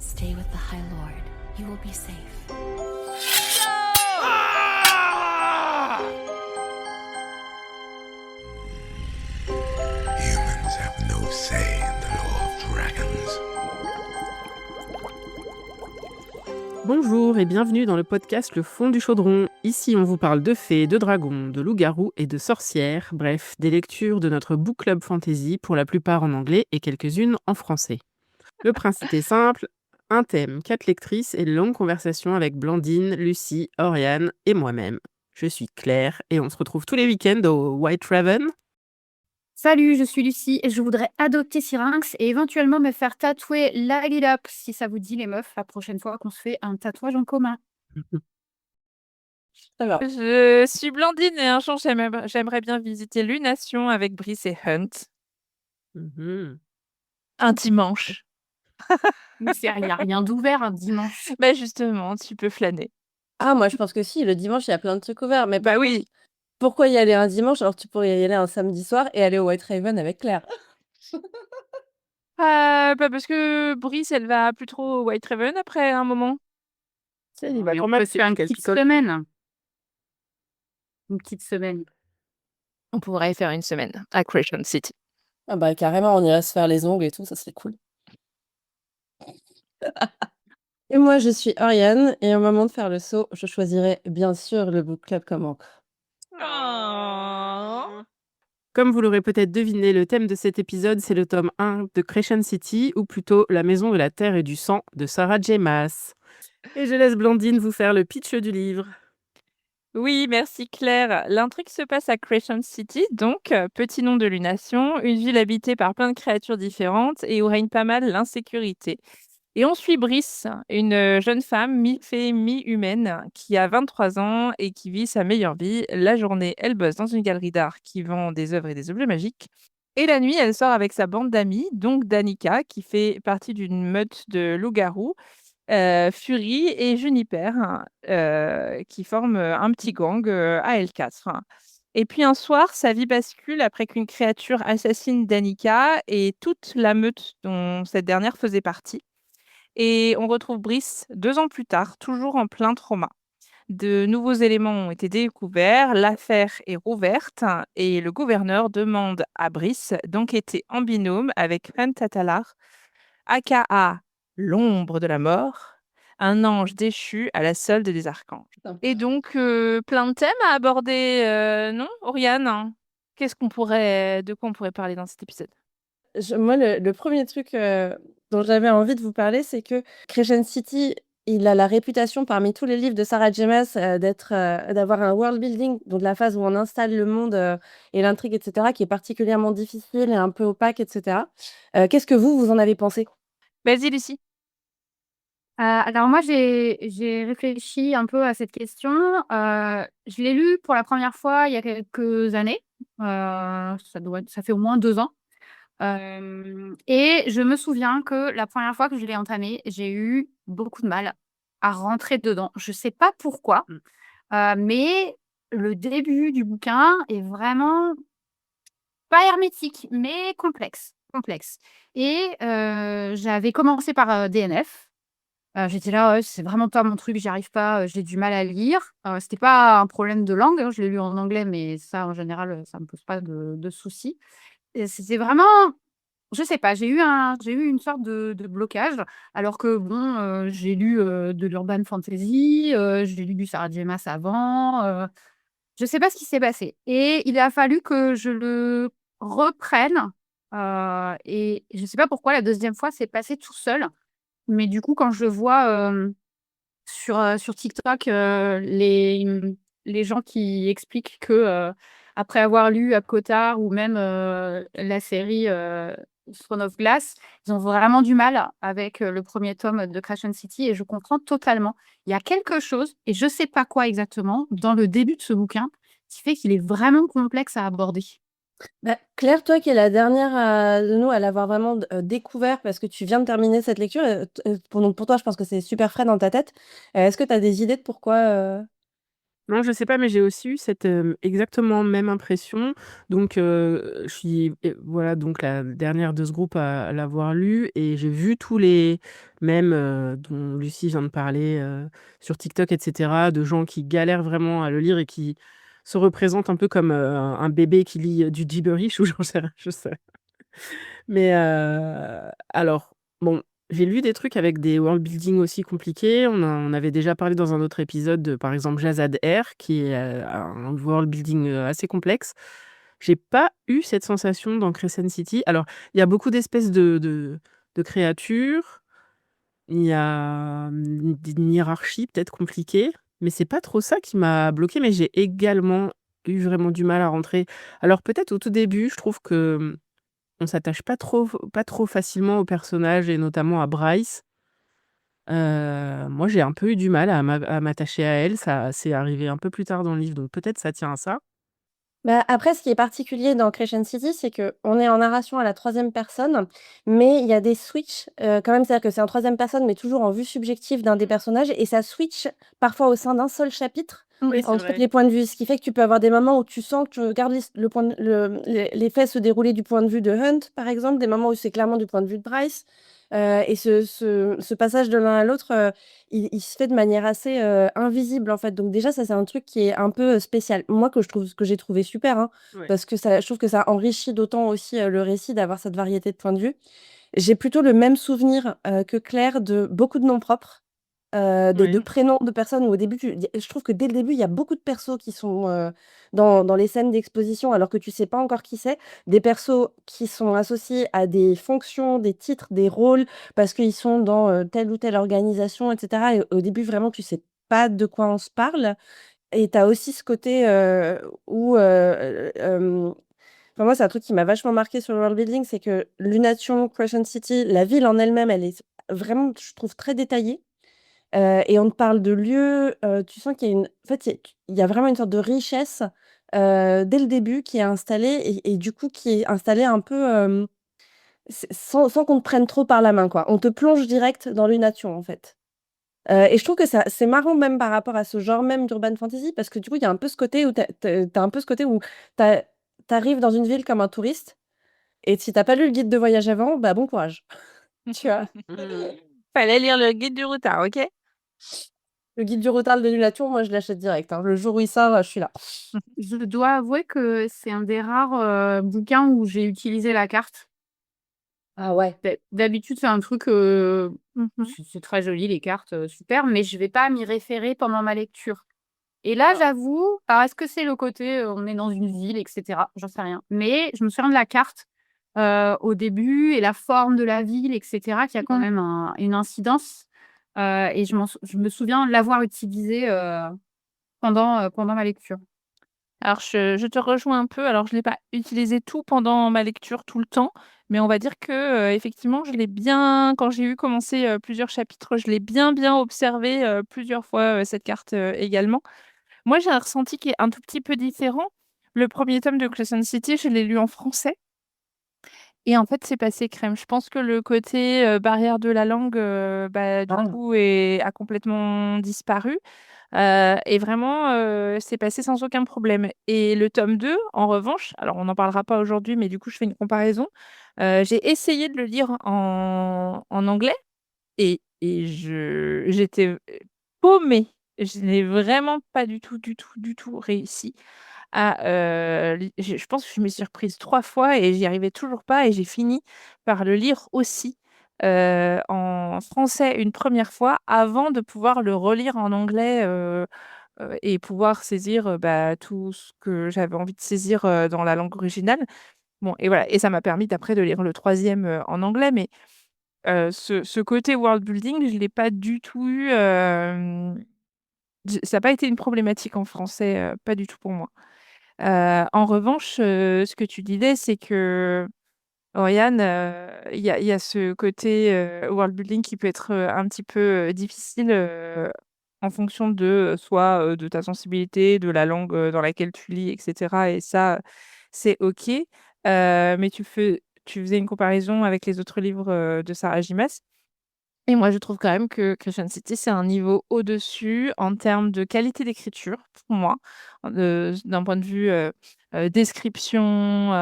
Stay with the High Lord. You will be safe. Humans have no say in the law of dragons. Bonjour et bienvenue dans le podcast Le Fond du Chaudron. Ici, on vous parle de fées, de dragons, de loups-garous et de sorcières, bref, des lectures de notre book club fantasy, pour la plupart en anglais et quelques-unes en français. Le principe est simple, un thème, 4 lectrices et de longues conversations avec Blandine, Lucie, Oriane et moi-même. Je suis Claire et on se retrouve tous les week-ends au White Raven. Salut, je suis Lucie et je voudrais adopter Syrinx et éventuellement me faire tatouer la Light Up, si ça vous dit les meufs, la prochaine fois qu'on se fait un tatouage en commun. Je suis Blandine et un jour j'aimerais bien visiter Lunation avec Brice et Hunt. Mhm. Un dimanche. Mais il n'y a rien d'ouvert un dimanche. Bah justement, tu peux flâner. Ah, moi, je pense que si, le dimanche, il y a plein de trucs ouverts. Mais Bah oui. pourquoi y aller un dimanche alors tu pourrais y aller un samedi soir et aller au White Raven avec Claire? Bah parce que Brice, elle va plus trop au White Raven après un moment. Il va Mais quand on même peut se faire une quelques petite semaine. Une petite semaine. On pourrait faire une semaine à Crescent City. Ah bah carrément, on irait se faire les ongles et tout, ça serait cool. Et moi, je suis Oriane et au moment de faire le saut, je choisirais bien sûr le book club comme encre. Oh. Comme vous l'aurez peut-être deviné, le thème de cet épisode, c'est le tome 1 de Crescent City, ou plutôt La Maison de la Terre et du Sang de Sarah J. Maas. Et je laisse Blandine vous faire le pitch du livre. Oui, merci Claire. L'intrigue se passe à Crescent City, donc petit nom de Lunation, une ville habitée par plein de créatures différentes et où règne pas mal l'insécurité. Et on suit Brice, une jeune femme mi-fée, mi-humaine, qui a 23 ans et qui vit sa meilleure vie. La journée, elle bosse dans une galerie d'art qui vend des œuvres et des objets magiques. Et la nuit, elle sort avec sa bande d'amis, donc Danica, qui fait partie d'une meute de loups-garous, Fury et Juniper, qui forment un petit gang à L4. Et puis un soir, sa vie bascule après qu'une créature assassine Danica et toute la meute dont cette dernière faisait partie. Et on retrouve Brice 2 ans plus tard, toujours en plein trauma. De nouveaux éléments ont été découverts, l'affaire est rouverte et le gouverneur demande à Brice d'enquêter en binôme avec Hunt Tatalar, aka l'ombre de la mort, un ange déchu à la solde des archanges. Et donc, plein de thèmes à aborder, non, Oriane? De quoi on pourrait parler dans cet épisode? Moi, le premier truc dont j'avais envie de vous parler, c'est que Crescent City, il a la réputation parmi tous les livres de Sarah J. Maas d'avoir un world building, donc la phase où on installe le monde et l'intrigue, etc., qui est particulièrement difficile et un peu opaque, etc. Qu'est-ce que vous en avez pensé? Vas-y, Lucie. Alors moi, j'ai réfléchi un peu à cette question. Je l'ai lu pour la première fois il y a quelques années. Ça fait au moins 2 ans. Et je me souviens que la première fois que je l'ai entamé, j'ai eu beaucoup de mal à rentrer dedans. Je sais pas pourquoi, mais le début du bouquin est vraiment pas hermétique, mais complexe. Et j'avais commencé par DNF. J'étais là: «Ouais, c'est vraiment pas mon truc, j'y arrive pas, j'ai du mal à lire». C'était pas un problème de langue, hein, je l'ai lu en anglais, mais ça, en général, ça me pose pas de soucis. Et c'était vraiment, je sais pas, j'ai eu une sorte de blocage, alors que bon, j'ai lu, de l'urban fantasy, j'ai lu du Sarah J. Maas avant, je sais pas ce qui s'est passé et il a fallu que je le reprenne, et je sais pas pourquoi la deuxième fois, c'est passé tout seul. Mais du coup, quand je vois, sur TikTok, les gens qui expliquent que, après avoir lu Cotard ou même, la série, Throne of Glass, ils ont vraiment du mal avec, le premier tome de Crescent City et je comprends totalement. Il y a quelque chose et je sais pas quoi exactement dans le début de ce bouquin qui fait qu'il est vraiment complexe à aborder. Bah, Claire, toi qui es la dernière de nous à l'avoir vraiment découvert parce que tu viens de terminer cette lecture, donc pour toi, je pense que c'est super frais dans ta tête. Est-ce que tu as des idées de pourquoi Non, je sais pas, mais j'ai aussi eu cette, exactement même impression. Donc, je suis voilà, donc la dernière de ce groupe à l'avoir lu et j'ai vu tous les mèmes, dont Lucie vient de parler, sur TikTok et cetera, de gens qui galèrent vraiment à le lire et qui se représentent un peu comme, un bébé qui lit, du gibberish ou j'en sais rien, je sais. Mais, alors, bon, j'ai lu des trucs avec des world building aussi compliqués. On avait déjà parlé dans un autre épisode de, par exemple, Jazad Air, qui est, un world building, assez complexe. J'ai pas eu cette sensation dans Crescent City. Alors, il y a beaucoup d'espèces de créatures. Il y a, une hiérarchie peut-être compliquée, mais c'est pas trop ça qui m'a bloquée, mais j'ai également eu vraiment du mal à rentrer. Alors peut-être au tout début, je trouve que, on s'attache pas trop facilement aux personnages et notamment à Bryce. Moi, j'ai un peu eu du mal à m'attacher à elle. Ça c'est arrivé un peu plus tard dans le livre, donc peut-être ça tient à ça. Bah, après, ce qui est particulier dans Crescent City, c'est qu'on est en narration à la troisième personne, mais il y a des switches, quand même. C'est-à-dire que c'est en troisième personne, mais toujours en vue subjective d'un des personnages et ça switch parfois au sein d'un seul chapitre Oui, c'est entre vrai. les points de vue. Ce qui fait que tu peux avoir des moments où tu sens que tu regardes le point les faits se dérouler du point de vue de Hunt, par exemple, des moments où c'est clairement du point de vue de Bryce, et ce passage de l'un à l'autre, il se fait de manière assez, invisible, en fait. Donc déjà, ça, c'est un truc qui est un peu, spécial. Moi, que j'ai trouvé super, hein, Ouais. parce que ça je trouve que ça enrichit d'autant aussi, le récit d'avoir cette variété de points de vue. J'ai plutôt le même souvenir, que Claire de beaucoup de noms propres, de Ouais. prénoms de personnes où au début je trouve que dès le début, il y a beaucoup de persos qui sont, dans les scènes d'exposition alors que tu sais pas encore qui c'est. Des persos qui sont associés à des fonctions, des titres, des rôles parce qu'ils sont dans, telle ou telle organisation et cetera et au début vraiment tu sais pas de quoi on se parle et tu as aussi ce côté, où, enfin moi c'est un truc qui m'a vachement marqué sur le world building, c'est que Lunation, Crescent City, la ville en elle-même, elle est vraiment, je trouve, très détaillée. Et on te parle de lieux, tu sens qu'il y a une en fait, il y a vraiment une sorte de richesse, dès le début qui est installée et du coup qui est installée un peu, sans qu'on te prenne trop par la main, quoi. On te plonge direct dans l'unation, en fait. Et je trouve que ça c'est marrant même par rapport à ce genre même d'urban fantasy parce que du coup, il y a un peu ce côté où tu un peu ce côté où tu arrives dans une ville comme un touriste et si tu as pas lu le guide de voyage avant, bah, bon courage. Tu vois? Mmh. Fallait lire le guide du routard, OK? Le guide du retard de l'annulation, moi je l'achète direct, hein. Le jour où il sort, je suis là. Je dois avouer que c'est un des rares, bouquins où j'ai utilisé la carte. Ah ouais. D'habitude, c'est un truc, Mmh. c'est très joli les cartes, super, mais je vais pas m'y référer pendant ma lecture. Et là, Ah. j'avoue, alors est-ce que c'est le côté, on est dans une ville et cetera? J'en sais rien. Mais je me souviens de la carte, au début et la forme de la ville et cetera, qui a quand même une incidence, et je me souviens l'avoir utilisé, pendant ma lecture. Alors je te rejoins un peu. Alors je l'ai pas utilisé tout pendant ma lecture, tout le temps, mais on va dire que, effectivement, je l'ai bien quand j'ai eu commencé, plusieurs chapitres, je l'ai bien observé, plusieurs fois, cette carte, également. Moi, j'ai un ressenti qui est un tout petit peu différent. Le premier tome de Crescent City, je l'ai lu en français et en fait, c'est passé crème. Je pense que le côté, barrière de la langue, bah, du Ah. coup a complètement disparu. Et vraiment, c'est passé sans aucun problème et le tome 2, en revanche, alors on n'en parlera pas aujourd'hui, mais du coup, je fais une comparaison. J'ai essayé de le lire en anglais et j'étais, paumée. Je n'ai vraiment pas du tout réussi à, li je pense que je me suis reprise 3 fois et j'y arrivais toujours pas et j'ai fini par le lire aussi, en français une première fois avant de pouvoir le relire en anglais, et pouvoir saisir, bah, tout ce que j'avais envie de saisir, dans la langue originale. Bon et voilà et ça m'a permis d'après de lire le troisième en anglais mais, ce côté world building, je l'ai pas du tout eu, j ça a pas été une problématique en français, pas du tout pour moi. En revanche, ce que tu disais, c'est que Oriane, il y a ce côté, world building qui peut être, un petit peu, difficile, en fonction de, soit, de ta sensibilité, de la langue, dans laquelle tu lis et cetera et ça, c'est OK. Mais tu faisais une comparaison avec les autres livres, de Sarah J. Maas. Et moi, je trouve quand même que Crescent City, c'est un niveau au-dessus en termes de qualité d'écriture, pour moi, d'un point de vue description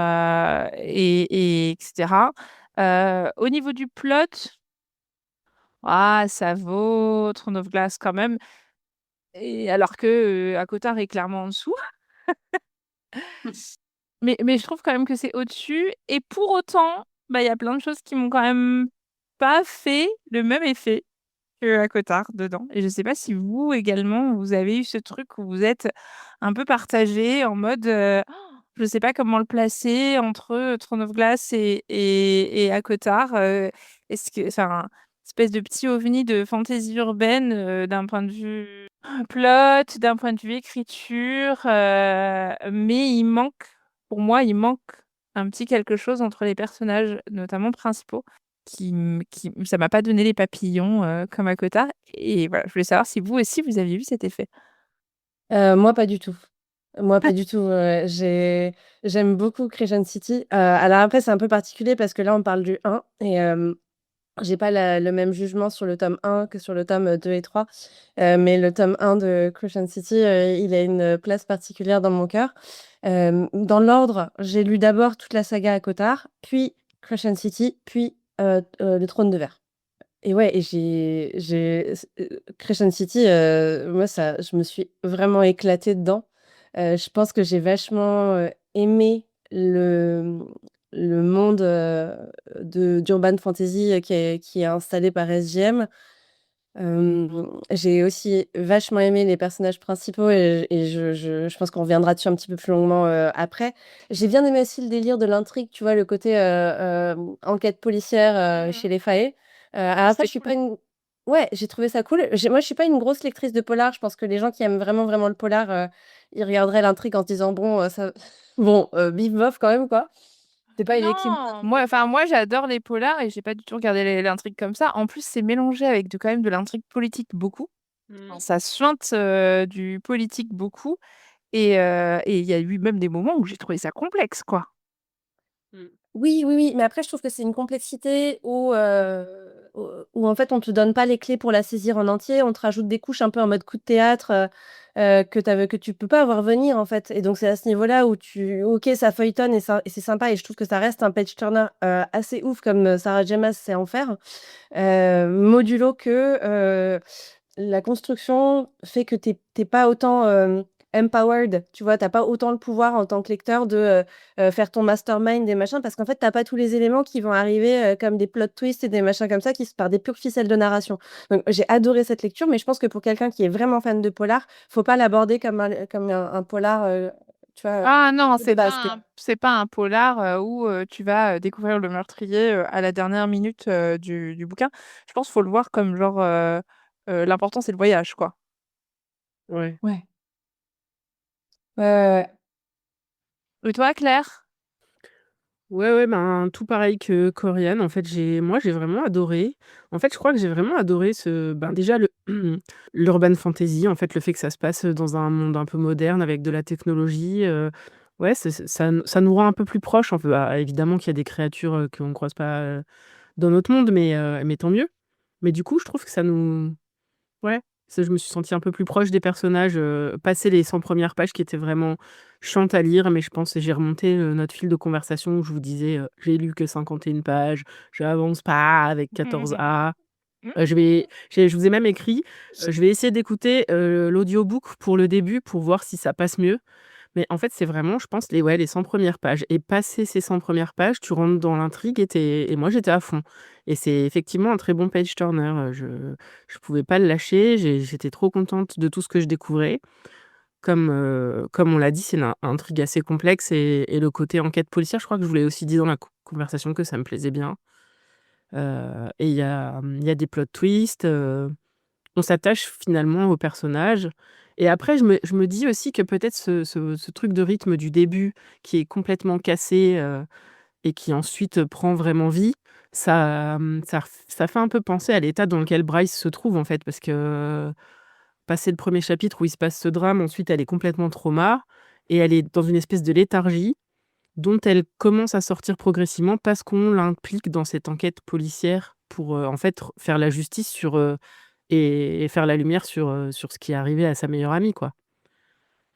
etc. Au niveau du plot, ça vaut Throne of Glass quand même. Et alors que Akotar est clairement en dessous. Mais je trouve quand même que c'est au-dessus. Et pour autant, il y a plein de choses qui m'ont quand même pas fait le même effet que Akotar dedans. Et je sais pas si vous également, vous avez eu ce truc où vous êtes un peu partagé en mode, je sais pas comment le placer entre Throne of Glass et Akotar. Est-ce que, enfin, espèce de petit ovni de fantaisie urbaine d'un point de vue plot, d'un point de vue écriture, mais pour moi, il manque un petit quelque chose entre les personnages, notamment principaux, ça m'a pas donné les papillons comme à Kota. Et voilà, je voulais savoir si vous aussi vous aviez vu cet effet. Moi, pas du tout. Moi, pas du tout. J'aime beaucoup Crescent City. Alors après, c'est un peu particulier parce que là, on parle du 1 et j'ai pas le même jugement sur le tome 1 que sur le tome 2 et 3. Mais le tome 1 de Crescent City, il a une place particulière dans mon cœur. Dans l'ordre, j'ai lu d'abord toute la saga à Kotar, puis Crescent City, puis Le Trône de Verre. Et ouais, et Crescent City, moi, je me suis vraiment éclatée dedans. Je pense que j'ai vachement aimé le monde d'Urban Fantasy qui est installé par SJM. J'ai aussi vachement aimé les personnages principaux et je pense qu'on reviendra dessus un petit peu plus longuement après. J'ai bien aimé aussi le délire de l'intrigue, tu vois, le côté enquête policière chez les Faé. Alors après, C'était je suis cool. pas une. Ouais, j'ai trouvé ça cool. Moi, je suis pas une grosse lectrice de polar. Je pense que les gens qui aiment vraiment, vraiment le polar, ils regarderaient l'intrigue en se disant, bon, ça. Bon, bif bof quand même, quoi. C'est pas une lecture. Non, moi j'adore les polars et j'ai pas du tout regardé l'intrigue comme ça. En plus, c'est mélangé avec quand même de l'intrigue politique beaucoup. Enfin, ça suinte du politique beaucoup. Et il y a eu même des moments où j'ai trouvé ça complexe, quoi. Oui, oui, oui, mais après, je trouve que c'est une complexité où en fait, on te donne pas les clés pour la saisir en entier. On te rajoute des couches un peu en mode coup de théâtre que tu peux pas voir venir, en fait. Et donc, c'est à ce niveau-là où ok, ça feuilletonne et c'est sympa. Et je trouve que ça reste un page turner assez ouf comme Sarah J. Maas sait en faire. Modulo que la construction fait que t'es pas autant empowered, tu vois, t'as pas autant le pouvoir en tant que lecteur de faire ton mastermind des machins, parce qu'en fait, t'as pas tous les éléments qui vont arriver comme des plot twists et des machins comme ça, par des pures ficelles de narration. Donc, j'ai adoré cette lecture, mais je pense que pour quelqu'un qui est vraiment fan de polar, faut pas l'aborder comme un polar, tu vois, Ah non, de base. c'est pas un polar où tu vas découvrir le meurtrier à la dernière minute du bouquin. Je pense qu'il faut le voir comme genre l'important c'est le voyage, quoi. Ouais. Ouais. Ouais. Et toi, Claire? Ouais, ouais, ben, tout pareil que Corian. En fait, moi, j'ai vraiment adoré. En fait, je crois que j'ai vraiment adoré déjà l'urban fantasy. En fait, le fait que ça se passe dans un monde un peu moderne avec de la technologie. Ouais, ça nous rend un peu plus proches. Évidemment qu'il y a des créatures qu'on ne croise pas dans notre monde, mais tant mieux. Mais du coup, je trouve que ouais, je me suis sentie un peu plus proche des personnages, passé les 100 premières pages qui étaient vraiment chiantes à lire, mais je pense que j'ai remonté, notre fil de conversation où je vous disais, «J'ai lu que 51 pages, j'avance pas avec 14A». Je vous ai même écrit, je vais essayer d'écouter, l'audiobook pour le début pour voir si ça passe mieux. Mais en fait, c'est vraiment, je pense, les 100 premières pages et passé ces 100 premières pages, tu rentres dans l'intrigue et moi, j'étais à fond et c'est effectivement un très bon page turner, je pouvais pas le lâcher, j'étais trop contente de tout ce que je découvrais. Comme on l'a dit, c'est une intrigue assez complexe et le côté enquête policière, je crois que je vous l'ai aussi dit dans la conversation que ça me plaisait bien, et il y a des plot twists, on s'attache finalement aux personnages et après je me dis aussi que peut-être ce truc de rythme du début qui est complètement cassé, et qui ensuite prend vraiment vie, ça fait un peu penser à l'état dans lequel Bryce se trouve en fait. Parce que, passé le premier chapitre où il se passe ce drame, ensuite elle est complètement trauma et elle est dans une espèce de léthargie dont elle commence à sortir progressivement parce qu'on l'implique dans cette enquête policière pour, en fait, faire la justice sur, et faire la lumière sur ce qui est arrivé à sa meilleure amie, quoi.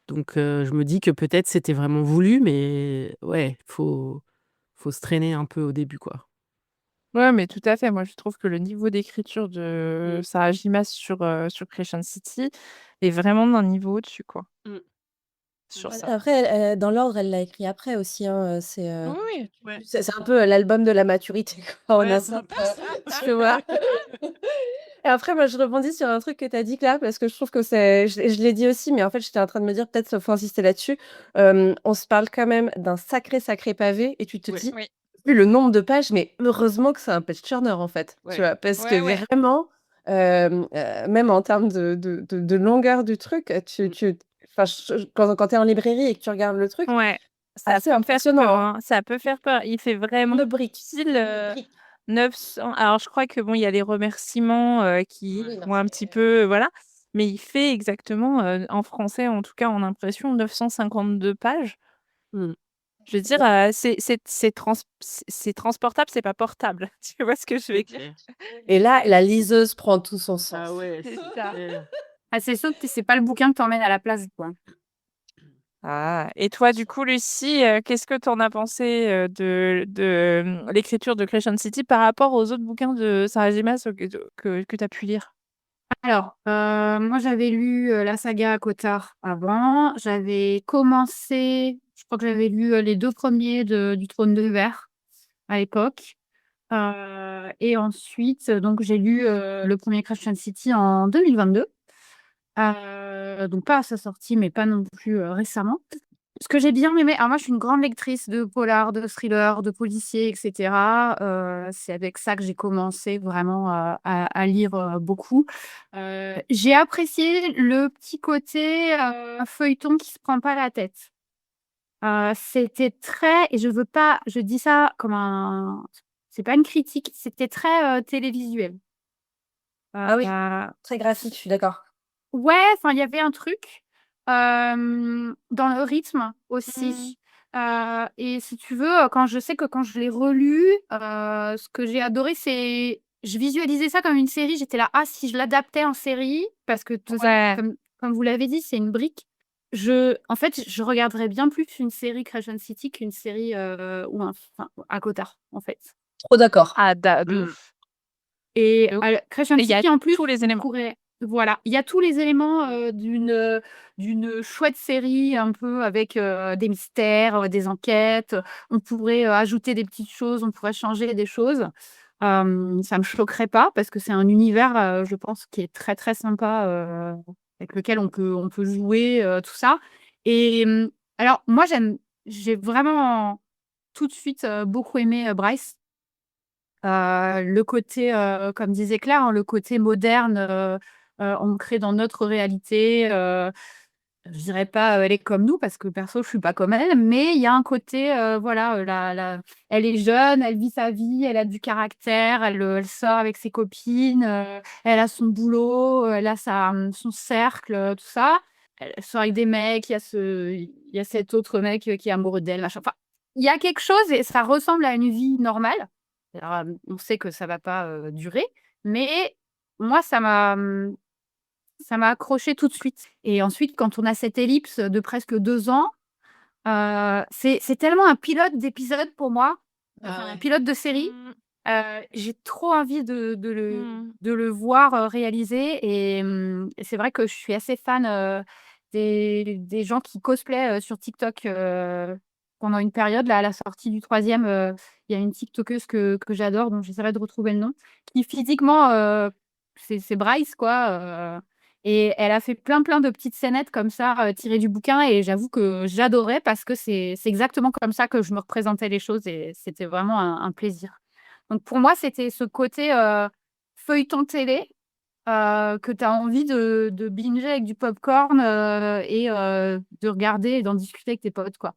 Donc je me dis que peut-être c'était vraiment voulu, mais ouais, faut se traîner un peu au début, quoi. Ouais, mais tout à fait. Moi, je trouve que le niveau d'écriture de Mmh. Sarah J. Maas sur Crescent City est vraiment d'un niveau au-dessus, quoi, Mmh. sur ça. Après, dans l'ordre, elle l'a écrit après aussi, hein, Oui, oui. Ouais. c'est un peu l'album de la maturité, quoi, en Ouais, un c'est sens, un peu ça. tu vois? Et après, moi, je rebondis sur un truc que tu as dit, Claire, parce que je trouve que c'est je l'ai dit aussi, mais en fait, j'étais en train de me dire, peut-être, faut insister là-dessus. On se parle quand même d'un sacré, sacré pavé et tu te Ouais, dis: Oui. «Vu le nombre de pages, mais heureusement que c'est un page turner, en fait», tu ouais. vois? Parce que Ouais, ouais. vraiment, même en termes de longueur du truc, Mmh. enfin, quand tu es en librairie et que tu regardes le truc, Ouais. Ça assez peut faire peur, impressionnant, hein. hein. Ça peut faire peur. Il fait vraiment De briques, style, de briques. 900 alors je crois que bon, il y a les remerciements, qui Oui, non, font un petit peu, voilà, mais il fait exactement, en français, en tout cas en impression, 952 pages. Mmh. Je veux dire, c'est transportable, c'est pas portable. Tu vois ce que je veux C'est dire? clair. et là, la liseuse prend tout son Ah sens. ouais, C'est c'est ça. clair. Ah, c'est sûr que c'est pas le bouquin que tu emmènes à la place, quoi. Ah et toi, du coup, Lucie, qu'est-ce que tu en as pensé, de l'écriture de Crescent City par rapport aux autres bouquins de Sarah J. Maas que tu as pu lire? Alors, moi, j'avais lu, la saga Cotard avant. J'avais commencé je crois que j'avais lu, les 2 premiers de du Trône de Verre à l'époque, et ensuite, donc j'ai lu, le premier Crescent City en 2022, donc pas à sa sortie, mais pas non plus, récemment. Ce que j'ai bien aimé alors moi, je suis une grande lectrice de polars, de thrillers, de policiers et cetera. C'est avec ça que j'ai commencé vraiment à lire, beaucoup. J'ai apprécié le petit côté, feuilleton qui se prend pas la tête. C'était très et je dis ça comme un c'est pas une critique, c'était très, télévisuel. Ah oui, Heu très graphique, je suis d'accord. Ouais, enfin, il y avait un truc, dans le rythme Mmh. aussi, et si tu veux, quand je sais que quand je l'ai relu, ce que j'ai adoré, c'est je visualisais ça comme une série. J'étais là: «Ah, si je l'adaptais en série», parce que tout Ouais. comme vous l'avez dit, c'est une brique. En fait, je regarderais bien plus une série Crescent City qu'une série, ou un enfin, à Cotard, en fait. Trop d'accord. Ah da de Mmh. ouf, Et de ouf Crescent et il y a City en plus, tous les on éléments. pourrait voilà, il y a tous les éléments, d'une chouette série un peu avec, des mystères, des enquêtes, on pourrait, ajouter des petites choses, on pourrait changer des choses. Ça me choquerait pas parce que c'est un univers, je pense qui est très, très sympa, avec lequel on peut jouer, tout ça. Et alors moi j'ai vraiment tout de suite, beaucoup aimé, Bryce. Le côté, comme disait Claire, hein, le côté moderne, ancré dans notre réalité, je dirais pas, elle est comme nous parce que perso je suis pas comme elle, mais il y a un côté, voilà, la elle est jeune, elle vit sa vie, elle a du caractère, elle sort avec ses copines, elle a son boulot, elle a son cercle, tout ça. Elle sort avec des mecs, il y a cet autre mec, qui est amoureux d'elle, machin. Enfin, il y a quelque chose et ça ressemble à une vie normale. Alors, on sait que ça va pas, durer, mais moi ça m'a accroché tout de suite. Et ensuite, quand on a cette ellipse de presque 2 ans, c'est tellement un pilote d'épisode pour moi, Ah enfin un ouais. pilote de série. Mmh. J'ai trop envie Mmh. de le voir, réaliser. Et c'est vrai que je suis assez fan, des gens qui cosplayent, sur TikTok, pendant une période. Là, à la sortie du troisième, il y a une tiktokeuse que j'adore, dont j'essaierai de retrouver le nom, qui physiquement, c'est Bryce quoi, et elle a fait plein, plein de petites scénettes comme ça, tirées du bouquin, et j'avoue que j'adorais parce que c'est exactement comme ça que je me représentais les choses et c'était vraiment un plaisir. Donc pour moi, c'était ce côté, feuilleton télé, que tu as envie de binger avec du popcorn, et de regarder et d'en discuter avec tes potes, quoi.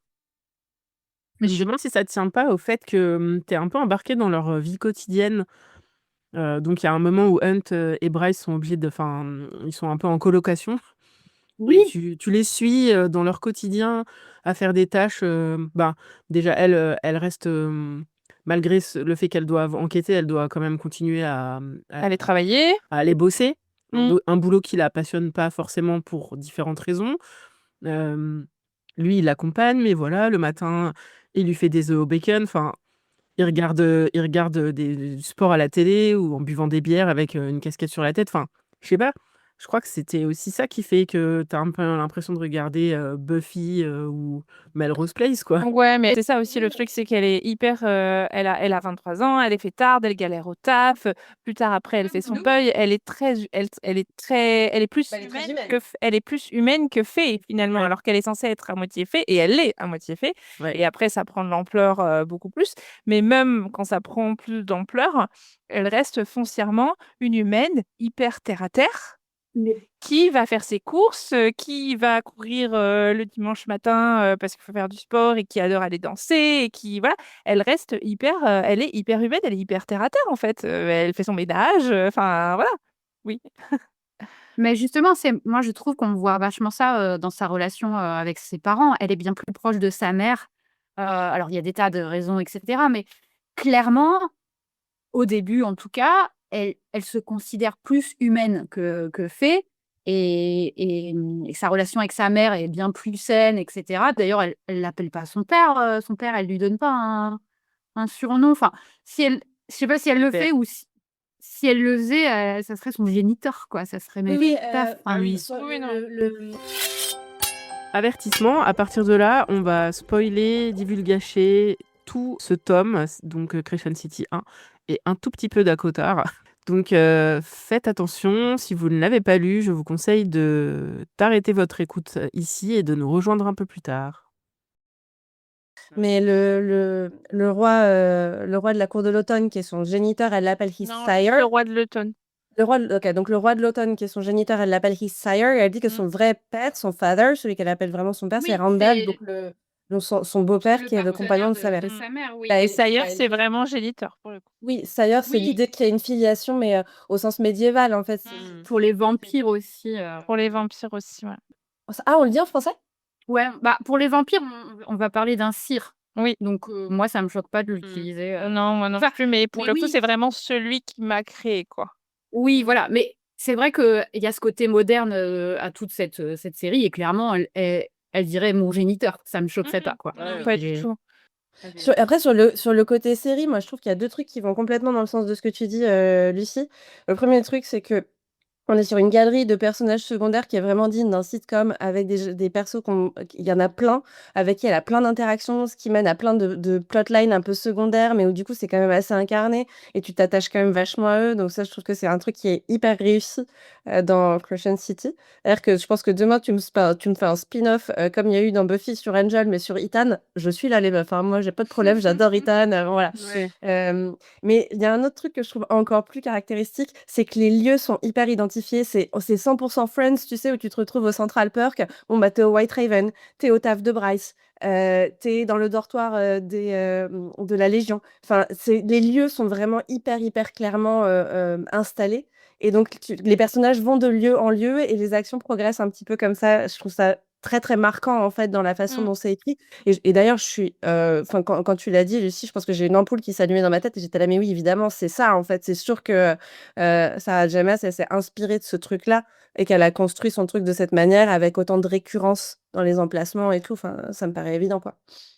Mais je me demande si ça tient pas au fait que, tu es un peu embarqué dans leur, vie quotidienne. Donc il y a un moment où Hunt, et Bryce sont obligés de ils sont un peu en colocation et Oui, tu les suis, dans leur quotidien à faire des tâches, ben, déjà elle, elle reste, malgré le fait qu'elle doive enquêter, elle doit quand même continuer Aller travailler. à aller bosser. Mm. Un boulot qui la passionne pas forcément pour différentes raisons. Lui, il l'accompagne, mais voilà, le matin, il lui fait des œufs au bacon. Enfin, il regarde du sport à la télé ou en buvant des bières avec une casquette sur la tête. Enfin, je sais pas. Je crois que c'était aussi ça qui fait que t'as un peu l'impression de regarder Buffy ou Melrose Place, quoi. Ouais, mais c'est ça aussi le truc, c'est qu'elle est hyper, elle a 23 ans, elle est fêtarde, elle galère au taf, plus tard après elle fait son deuil, elle est plus Elle est très humaine humaine. elle est plus humaine que fée finalement, Ouais. alors qu'elle est censée être à moitié fée et elle l'est à moitié fée Ouais. et après ça prend de l'ampleur, beaucoup plus, mais même quand ça prend plus d'ampleur, elle reste foncièrement une humaine hyper terre à terre qui va faire ses courses, qui va courir le dimanche matin parce qu'il faut faire du sport et qui adore aller danser et qui voilà, elle reste hyper, elle est hyper humaine, elle est hyper terre à terre en fait. Elle fait son ménage, enfin voilà. Oui. Mais justement, moi, je trouve qu'on voit vachement ça dans sa relation avec ses parents. Elle est bien plus proche de sa mère. Alors, il y a des tas de raisons, etc. Mais clairement, au début, en tout cas, elle se considère plus humaine que fée. Et sa relation avec sa mère est bien plus saine, etc. D'ailleurs, elle l'appelle pas son père. Son père, elle lui donne pas un surnom. Enfin, je sais pas si elle le Père. fait ou si elle le faisait, ça serait son géniteur, quoi. Ça serait mais Oui, paf, enfin, lui. Oui, non. Avertissement, à partir de là, on va spoiler, divulgacher tout ce tome, donc Crescent City 1, et un tout petit peu d'Akotar. Donc faites attention, si vous ne l'avez pas lu, je vous conseille d'arrêter votre écoute ici et de nous rejoindre un peu plus tard. Mais le roi de la cour de l'automne, qui est son géniteur, elle l'appelle his Non, sire. le roi de l'automne. Donc le roi de l'automne, qui est son géniteur, elle l'appelle his sire. Et elle dit que son vrai père, son father, celui qu'elle appelle vraiment son père, c'est Oui, Randall, c'est donc son beau-père, qui est le compagnon de sa mère. sa mère, oui. Et Et Sire, ouais, c'est vraiment géniteur pour le coup. oui, sire, c'est Oui. l'idée qu'il y a une filiation, mais au sens médiéval, en fait. Pour les vampires aussi. Pour les vampires aussi, ouais. Ah, on le dit en français? Ouais, bah, pour les vampires, on va parler d'un sire. Oui. Donc, moi, ça me choque pas de l'utiliser. Non, moi non Enfin, plus, mais pour mais le coup, oui. c'est vraiment celui qui m'a créé, quoi. Oui, voilà. Mais c'est vrai qu'il y a ce côté moderne à toute cette série. Et clairement, elle dirait mon géniteur. Ça me choquerait pas, quoi. Non, pas du tout. Après, sur le côté série, moi, je trouve qu'il y a 2 trucs qui vont complètement dans le sens de ce que tu dis, Lucie. Le premier truc, c'est que on est sur une galerie de personnages secondaires qui est vraiment digne d'un sitcom avec des persos il y en a plein, avec qui elle a plein d'interactions, ce qui mène à plein de plotlines un peu secondaires, mais où du coup, c'est quand même assez incarné et tu t'attaches quand même vachement à eux. Donc ça, je trouve que c'est un truc qui est hyper réussi, dans Crescent City. C'est-à-dire que je pense que demain, tu me fais un spin-off, comme il y a eu dans Buffy sur Angel, mais sur Ethan, je suis là les meufs, hein. Moi, j'ai pas de problème, j'adore Ethan, voilà. Ouais. Mais il y a un autre truc que je trouve encore plus caractéristique, c'est que les lieux sont hyper identifiés. C'est 100% Friends, tu sais, où tu te retrouves au Central Perk. Bon, bah, t'es au White Raven, t'es au taf de Bryce, t'es dans le dortoir de la Légion. Enfin, les lieux sont vraiment hyper clairement installés. Et donc, les personnages vont de lieu en lieu et les actions progressent un petit peu comme ça. Je trouve ça très marquant, en fait, dans la façon dont c'est écrit. Et d'ailleurs, je suis, enfin, quand tu l'as dit, Lucie, je pense que j'ai une ampoule qui s'allumait dans ma tête et j'étais là, mais oui, évidemment, c'est ça, en fait. C'est sûr que Sarah J. Maas, elle s'est inspirée de ce truc-là et qu'elle a construit son truc de cette manière avec autant de récurrence dans les emplacements et tout. Enfin, ça me paraît évident, quoi.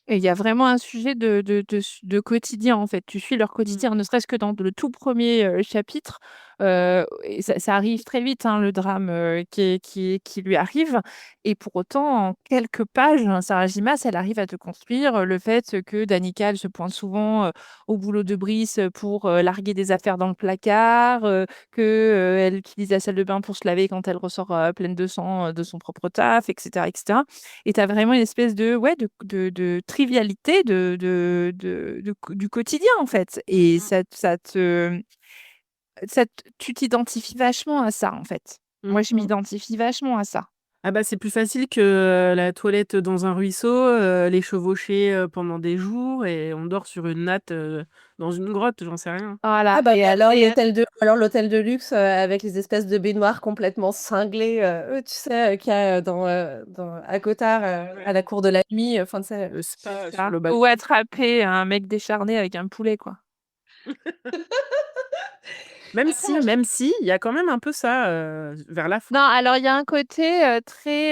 Et il y a vraiment un sujet de quotidien, en fait. Tu suis leur quotidien, ne serait-ce que dans le tout premier chapitre. Et ça arrive très vite, hein, le drame qui lui arrive. Et pour autant, en quelques pages, hein, Sarah J. Maas, elle arrive à te construire le fait que Danica, elle se pointe souvent au boulot de Brice pour larguer des affaires dans le placard, qu'elle utilise la salle de bain pour se laver quand elle ressort pleine de sang de son propre taf, etc. etc. Et tu as vraiment une espèce de trivialité du quotidien, en fait. Et tu t'identifies vachement à ça, en fait. Moi, je m'identifie vachement à ça. Ah bah, c'est plus facile que, la toilette dans un ruisseau, les chevaucher, pendant des jours et on dort sur une natte, dans une grotte, j'en sais rien. Voilà. Ah bah, Et alors après, l'hôtel de luxe, avec les espèces de baignoires complètement cinglées, tu sais, qu'il y a, à Cottard, à la cour de la nuit, enfin, tu sais, Le spa sur ça. le Ou balcon. attraper un mec décharné avec un poulet, quoi. Après moi Même si, il y a quand même un peu ça, vers la fin. Non, alors il y a un côté, très,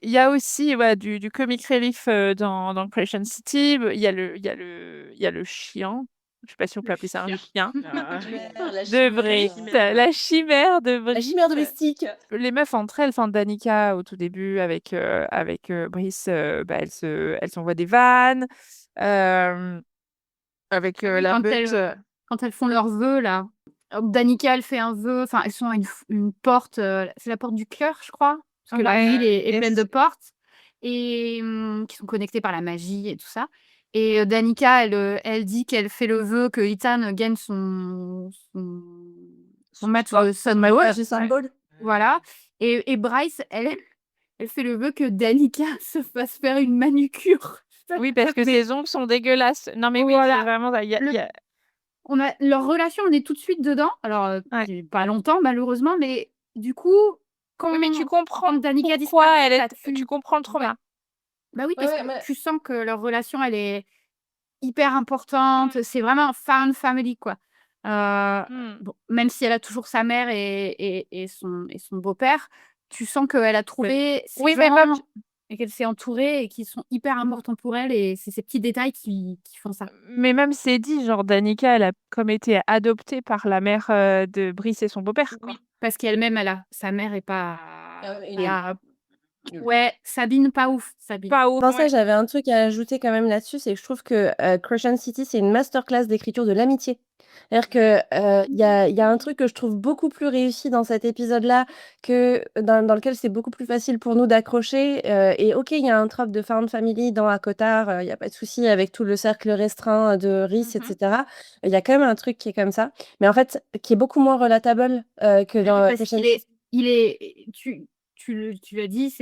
il y a aussi, ouais, du comic relief, dans Crescent City. Il y a le chien, je sais pas si on peut appeler ça un chien, Ah. de Brice, la chimère de la chimère Brice. domestique. Les meufs entre elles, enfin Danica au tout début avec, Brice, bah, elles s'envoient des vannes, avec, Oui, la quand meute, elles font leurs vœux là. Danica, elle fait un vœu, enfin elles sont à une porte, c'est la porte du cœur, je crois, parce que la ouais, ville est pleine de yes. portes et qui sont connectées par la magie et tout ça. Et Danica, elle dit qu'elle fait le vœu que Ethan gagne son maître son Ouais, ouais, j'ai symbole. voilà. Et Bryce, elle fait le vœu que Danica se fasse faire une manucure. Oui, parce que Mais ses ongles sont dégueulasses. Non, mais oui, c'est voilà, vraiment ça. le on a leur relation, on est tout de suite dedans. Alors, Ouais. c'est pas longtemps malheureusement, mais du coup, Oui, mais tu quand comprends Danica pourquoi disparaît, elle ça est. Tu tue. comprends le Ouais. trauma. Bah oui, Ouais, parce ouais, que mais tu sens que leur relation, elle est hyper importante. C'est vraiment found family, quoi. Mm. Bon, même si elle a toujours sa mère et son beau-père, tu sens qu'elle a trouvé ces Oui, mais gens même, et qu'elle s'est entourée et qui sont hyper importants pour elle. Et c'est ces petits détails qui font ça. c'est dit, genre Danica, elle a comme été adoptée par la mère de Brice et son beau-père, quoi. Oui, parce qu'elle-même, sa mère est pas. il Et est nul. ouais, Sabine, pas ouf, Sabine. Pas ouf. Avant ça, Ouais. j'avais un truc à ajouter quand même là-dessus, c'est que je trouve que Crescent City, c'est une masterclass d'écriture de l'amitié. C'est-à-dire que il y a un truc que je trouve beaucoup plus réussi dans cet épisode-là, que dans lequel c'est beaucoup plus facile pour nous d'accrocher. Et ok, il y a un trope de found family dans Akotar, il n'y a pas de souci avec tout le cercle restreint de Rhys, etc. Il y a quand même un truc qui est comme ça, mais en fait, qui est beaucoup moins relatable que dans Parce Crescent qu'il City. tu l'as dit,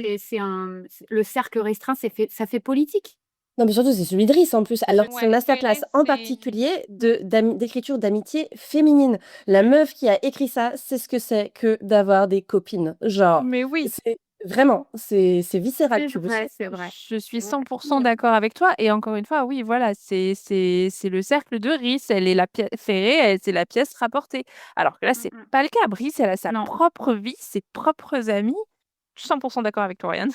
le cercle restreint, ça fait politique. Non, mais surtout, c'est celui de Rhys en plus. Alors, c'est une Ouais, que masterclass Rhys, en c'est. particulier d'écriture d'amitié féminine. La meuf qui a écrit ça, c'est ce que c'est que d'avoir des copines. Genre, Mais oui, c'est vraiment, c'est viscéral, C'est tu le vrai, sens. c'est vrai. je suis 100% d'accord avec toi. Et encore une fois, oui, voilà, c'est le cercle de Rhys. Elle est la pièce ferrée, c'est la pièce rapportée. Alors que là, c'est Mm, pas le cas. Rhys, elle a sa Non. propre vie, ses propres amis. Je suis 100% d'accord avec toi, Ryan.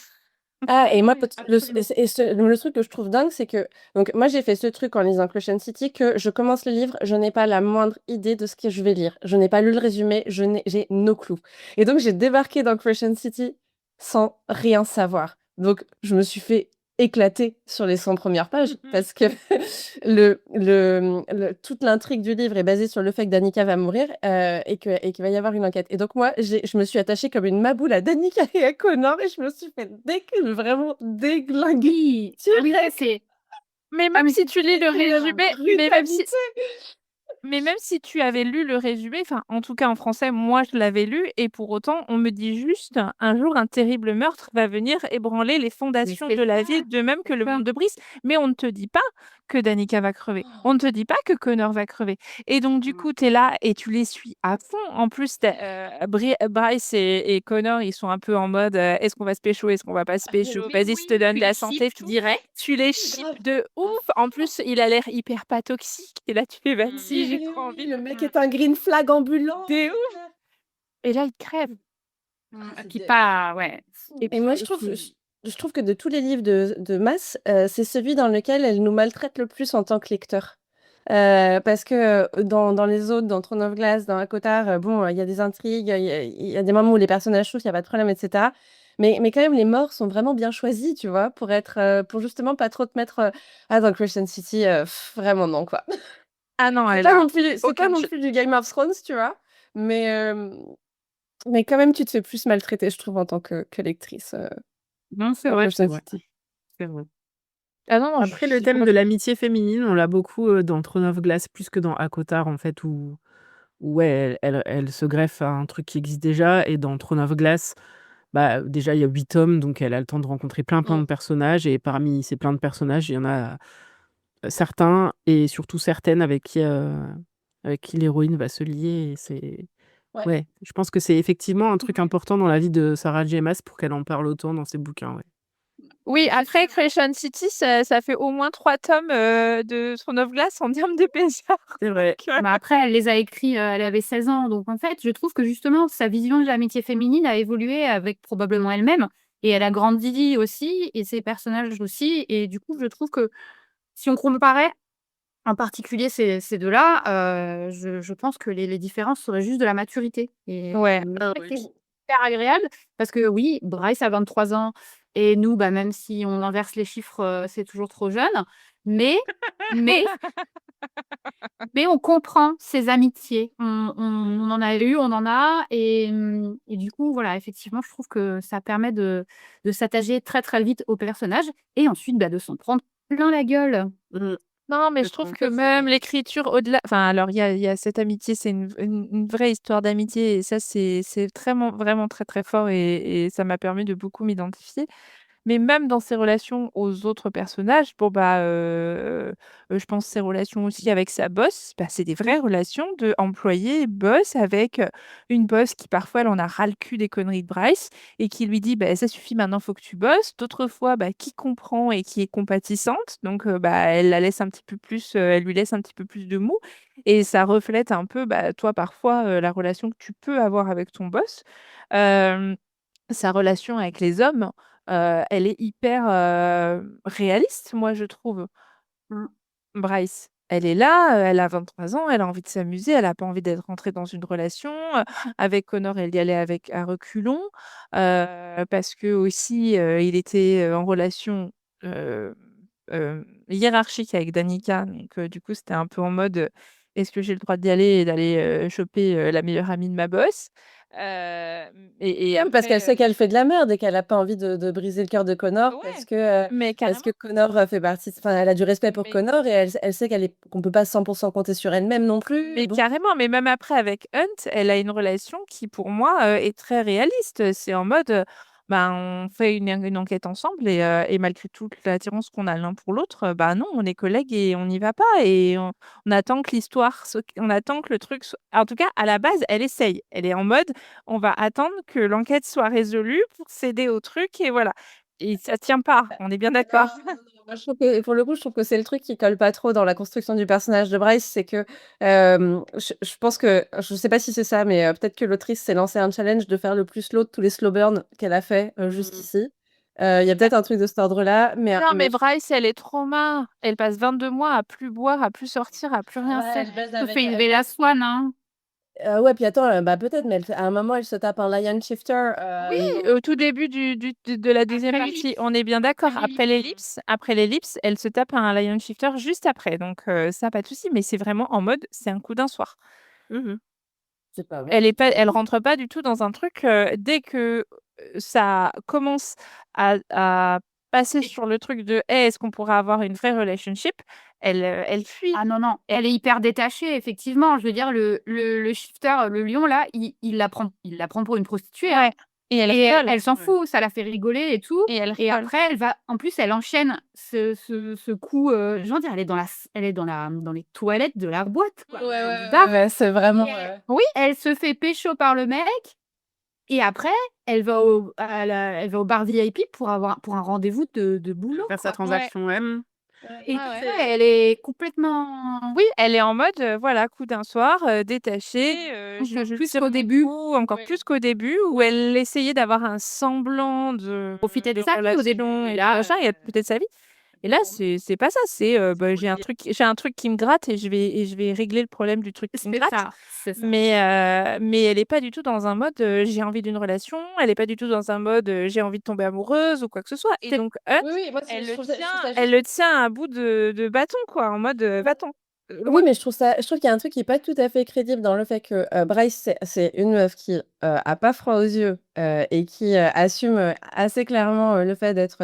Ah, et moi, Oui, absolument. le truc que je trouve dingue, c'est que, donc, moi, j'ai fait ce truc en lisant Crescent City, que je commence le livre, je n'ai pas la moindre idée de ce que je vais lire. Je n'ai pas lu le résumé, j'ai no clue. Et donc, j'ai débarqué dans Crescent City sans rien savoir. Donc, je me suis fait éclater sur les 100 premières pages, parce que toute l'intrigue du livre est basée sur le fait que Danica va mourir, et qu'il va y avoir une enquête. Et donc, moi, je me suis attachée comme une maboule à Danica et à Connor, et je me suis fait vraiment déglinguer. Oui, oui, ça, c'est. Mais Ah, même mais si tu lis le C'est la résumé, mais même si, brutalité. mais même si tu avais lu le résumé, enfin, en tout cas en français, moi je l'avais lu, et pour autant, on me dit juste, un jour, un terrible meurtre va venir ébranler les fondations c'est de la ça, ville, de même que le ça. monde de Brice. Mais on ne te dit pas que Danica va crever. On ne te dit pas que Connor va crever. Et donc, du coup, tu es là et tu les suis à fond. En plus, Bryce et Connor, ils sont un peu en mode est-ce qu'on va se pécho, est-ce qu'on va pas se pécho? Mais Vas-y, je te donne Tu la les santé. ships direct. Tu les grave. chips de ouf. En plus, il a l'air hyper pas toxique. Et là, tu fais vas-y, j'ai Mais trop oui, envie. le mec est un green flag ambulant. T'es ouf. Et là, il crève. Puis pas, ouais. Et moi, je trouve que de tous les livres de Mass, c'est celui dans lequel elle nous maltraite le plus en tant que lecteur. Parce que dans les autres, dans Throne of Glass, dans Akotar, bon, il y a des intrigues, il y a des moments où les personnages souffrent, il n'y a pas de problème, etc. Mais quand même, les morts sont vraiment bien choisis, tu vois, pour justement pas trop te mettre dans Crescent City, vraiment non, quoi. Ah non, C'est elle pas a non plus, c'est pas aucun. non plus du Game of Thrones, tu vois. Mais quand même, tu te fais plus maltraiter, je trouve, en tant que lectrice Non, c'est dans vrai, Crescent c'est vrai. City. C'est vrai. Ah non, non, Après, je le suis thème de complètement. l'amitié féminine, on l'a beaucoup, dans Throne of Glass, plus que dans Akotar, en fait, où où ouais, elle se greffe à un truc qui existe déjà et dans Throne of Glass, bah, déjà il y a 8 tomes donc elle a le temps de rencontrer plein Mmh. de personnages et parmi ces plein de personnages, il y en a, certains et surtout certaines avec qui l'héroïne va se lier et c'est Ouais. ouais, je pense que c'est effectivement un truc important dans la vie de Sarah J. Maas pour qu'elle en parle autant dans ses bouquins, ouais. Oui, après Creation City, ça fait au moins 3 tomes, de Throne of Glass en termes d'épaisseur. C'est vrai. Donc, Mais après, elle les a écrits, elle avait 16 ans. Donc en fait, je trouve que justement, sa vision de l'amitié féminine a évolué avec probablement elle-même et elle a grandi aussi et ses personnages aussi et du coup, je trouve que si on comparait en particulier ces 2-là, je pense que les différences seraient juste de la maturité et ouais. c'est super agréable parce que oui, Bryce a 23 ans et nous, bah, même si on inverse les chiffres, c'est toujours trop jeune, mais mais mais on comprend ses amitiés. On en a eu, on en a et du coup, voilà, effectivement, je trouve que ça permet de s'attacher très, très vite au personnage et ensuite, bah, de s'en prendre plein la gueule. Mmh. Non, mais je trouve que même l'écriture au-delà enfin, alors il y a cette amitié, c'est une vraie histoire d'amitié et ça, c'est vraiment très, très fort et ça m'a permis de beaucoup m'identifier. Mais même dans ses relations aux autres personnages, bon, bah, je pense ses relations aussi avec sa boss, bah, c'est des vraies relations de employé-boss avec, une boss qui parfois elle en a ras le cul des conneries de Bryce et qui lui dit: «Bah, ça suffit maintenant, faut que tu bosses». D'autres fois, bah, qui comprend et qui est compatissante donc bah, elle la laisse un petit peu plus, elle lui laisse un petit peu plus de mou et ça reflète un peu, bah, toi parfois, la relation que tu peux avoir avec ton boss. Hem Sa relation avec les hommes, elle est hyper, réaliste, moi, je trouve. Mmh. Bryce, elle est là, elle a 23 ans, elle a envie de s'amuser, elle a pas envie d'être rentrée dans une relation, avec Connor, elle y allait avec à reculons, parce que aussi il était, en relation, heu, hiérarchique avec Danica, donc du coup, c'était un peu en mode, «Est-ce que j'ai le droit d'y aller et d'aller, choper, la meilleure amie de ma boss?» et Oui, parce qu'elle après, sait qu'elle fait de la merde et qu'elle a pas envie de briser le cœur de Connor ouais, mais parce que carrément, Connor, fait partie enfin, elle a du respect pour mais Connor et elle sait qu'on peut pas 100 compter sur elle-même non plus, Mais donc carrément, mais même après avec Hunt, elle a une relation qui pour moi, est très réaliste. C'est en mode, ben, on fait une enquête ensemble et malgré toute l'attirance qu'on a l'un pour l'autre, bah, non, on est collègues et on n'y va pas et on attend que l'histoire on attend que le truc soit en tout cas, à la base, elle essaye. Elle est en mode: «On va attendre que l'enquête soit résolue pour céder au truc» et voilà et ça tient pas, on est bien d'accord? moi je trouve que pour le coup, je trouve que c'est le truc qui colle pas trop dans la construction du personnage de Bryce, c'est que, je pense que je sais pas si c'est ça, mais peut-être que l'autrice s'est lancé un challenge de faire le plus slow de tous les slow burns qu'elle a fait, jusqu'ici. Il y a peut-être un truc de cet ordre-là, Non, mais mais Bryce, elle est trauma. Elle passe 22 mois à plus boire, à plus sortir, à plus rien ouais, faire. elle baise Sauf avec fait élever la swan, hein. ouais, puis attends, bah, peut-être, mais à un moment, elle se tape un Lion Shifter, Oui, au tout début de la deuxième Après partie, l'ellipse. on est bien d'accord. Après l'ellipse. Après l'ellipse, elle se tape un Lion Shifter juste après. Donc ça, pas de souci. Mais c'est vraiment en mode, c'est un coup d'un soir. Mmh. c'est pas vrai. Elle rentre pas du tout dans un truc dès que ça commence à passer sur le truc de hey, est-ce qu'on pourrait avoir une vraie relationship, elle fuit. Ah non, non, elle est hyper détachée, effectivement. Je veux dire, le shifter, le lion, là, il la prend pour une prostituée, hein. Ouais. Et elle Et elle rigole. elle s'en Ouais. fout, ça la fait rigoler et tout. Et elle Et rigole. après, elle va en plus, elle enchaîne ce coup, je veux dire, elle est dans les toilettes de la boîte, quoi, Ouais, ouais, du bar. ouais, c'est vraiment, Et elle se fait pécho par le mec et après, elle va au bar VIP pour un rendez-vous de boulot, Faire sa quoi. Ouais. transaction, ouais. Mmh. Et Ouais, ouais. ouais, elle est complètement Oui, elle est en mode, voilà, coup d'un soir, détachée, encore je plus tire qu'au mon début. coup, encore ouais. plus qu'au début où elle essayait d'avoir un semblant Profiter de de sa vie au début relation et et là, machin et peut-être sa vie. Et là, c'est pas ça, c'est, bah, j'ai un truc qui me gratte et je vais régler le problème du truc qui me c'est gratte. ça, c'est ça. Mais elle est pas du tout dans un mode, j'ai envie d'une relation, elle est pas du tout dans un mode, j'ai envie de tomber amoureuse ou quoi que ce soit et C'est donc Hunt, Oui, oui, moi, elle je le trouve ça tient juste elle le tient à bout de bâton quoi, en mode, va-t'en. Oui, mais je trouve qu'il y a un truc qui est pas tout à fait crédible dans le fait que, Bryce, c'est une meuf qui, a pas froid aux yeux, et qui, assume, assez clairement, le fait d'être,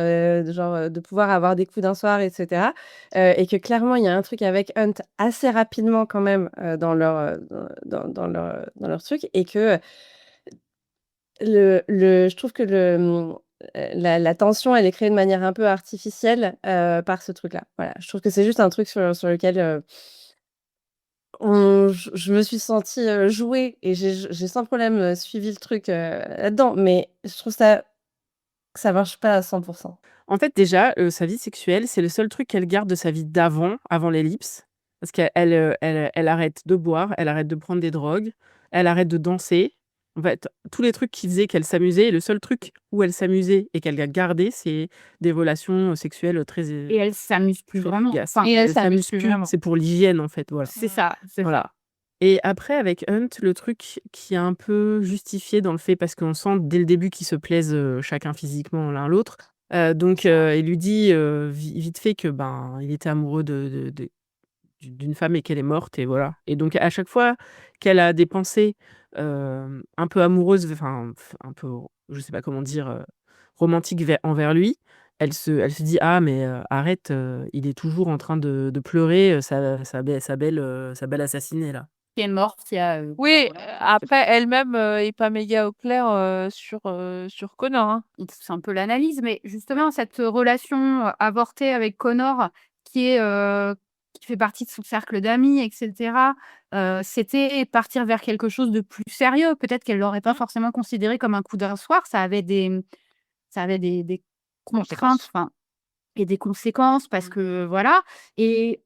genre, de pouvoir avoir des coups d'un soir et cetera, et que clairement il y a un truc avec Hunt assez rapidement quand même, dans leur, dans leur truc et que, je trouve que la tension, elle est créée de manière un peu artificielle, par ce truc-là. Voilà, je trouve que c'est juste un truc sur lequel, je me suis sentie, jouée et j'ai sans problème, suivi le truc, là-dedans, mais je trouve ça que ça marche pas à 100. En fait, déjà, sa vie sexuelle, c'est le seul truc qu'elle garde de sa vie d'avant, avant l'ellipse. Parce qu'elle arrête de boire, elle arrête de prendre des drogues, elle arrête de danser. En fait, tous les trucs qui faisaient qu'elle s'amusait, le seul truc où elle s'amusait et qu'elle a gardé, c'est des relations, sexuelles très, Et elle s'amuse plus très vraiment. fugaces. Enfin, Et elle Elle s'amuse s'amuse plus plus, vraiment. c'est pour l'hygiène, en fait, voilà. c'est ça, c'est ça. Voilà. Et après avec Hunt, le truc qui est un peu justifié dans le fait parce qu'on sent dès le début qu'ils se plaisent, chacun physiquement l'un l'autre. Donc il lui dit, vite fait que, ben, il était amoureux d'une femme et qu'elle est morte et voilà. Et donc à chaque fois qu'elle a des pensées, un peu amoureuses, enfin, un peu, je sais pas comment dire, romantiques envers lui, elle se dit: «Ah mais arrête, il est toujours en train de pleurer, sa belle assassinée là». Qui est morte il y a, Oui, voilà. après elle-même, est pas méga au clair, sur Connor, hein. C'est un peu l'analyse, mais justement cette relation, avortée avec Connor qui est, qui fait partie de son cercle d'amis et cetera, c'était partir vers quelque chose de plus sérieux. Peut-être qu'elle l'aurait pas forcément considéré comme un coup d'un soir. Ça avait des contraintes, Conséquence. enfin et des conséquences parce que voilà et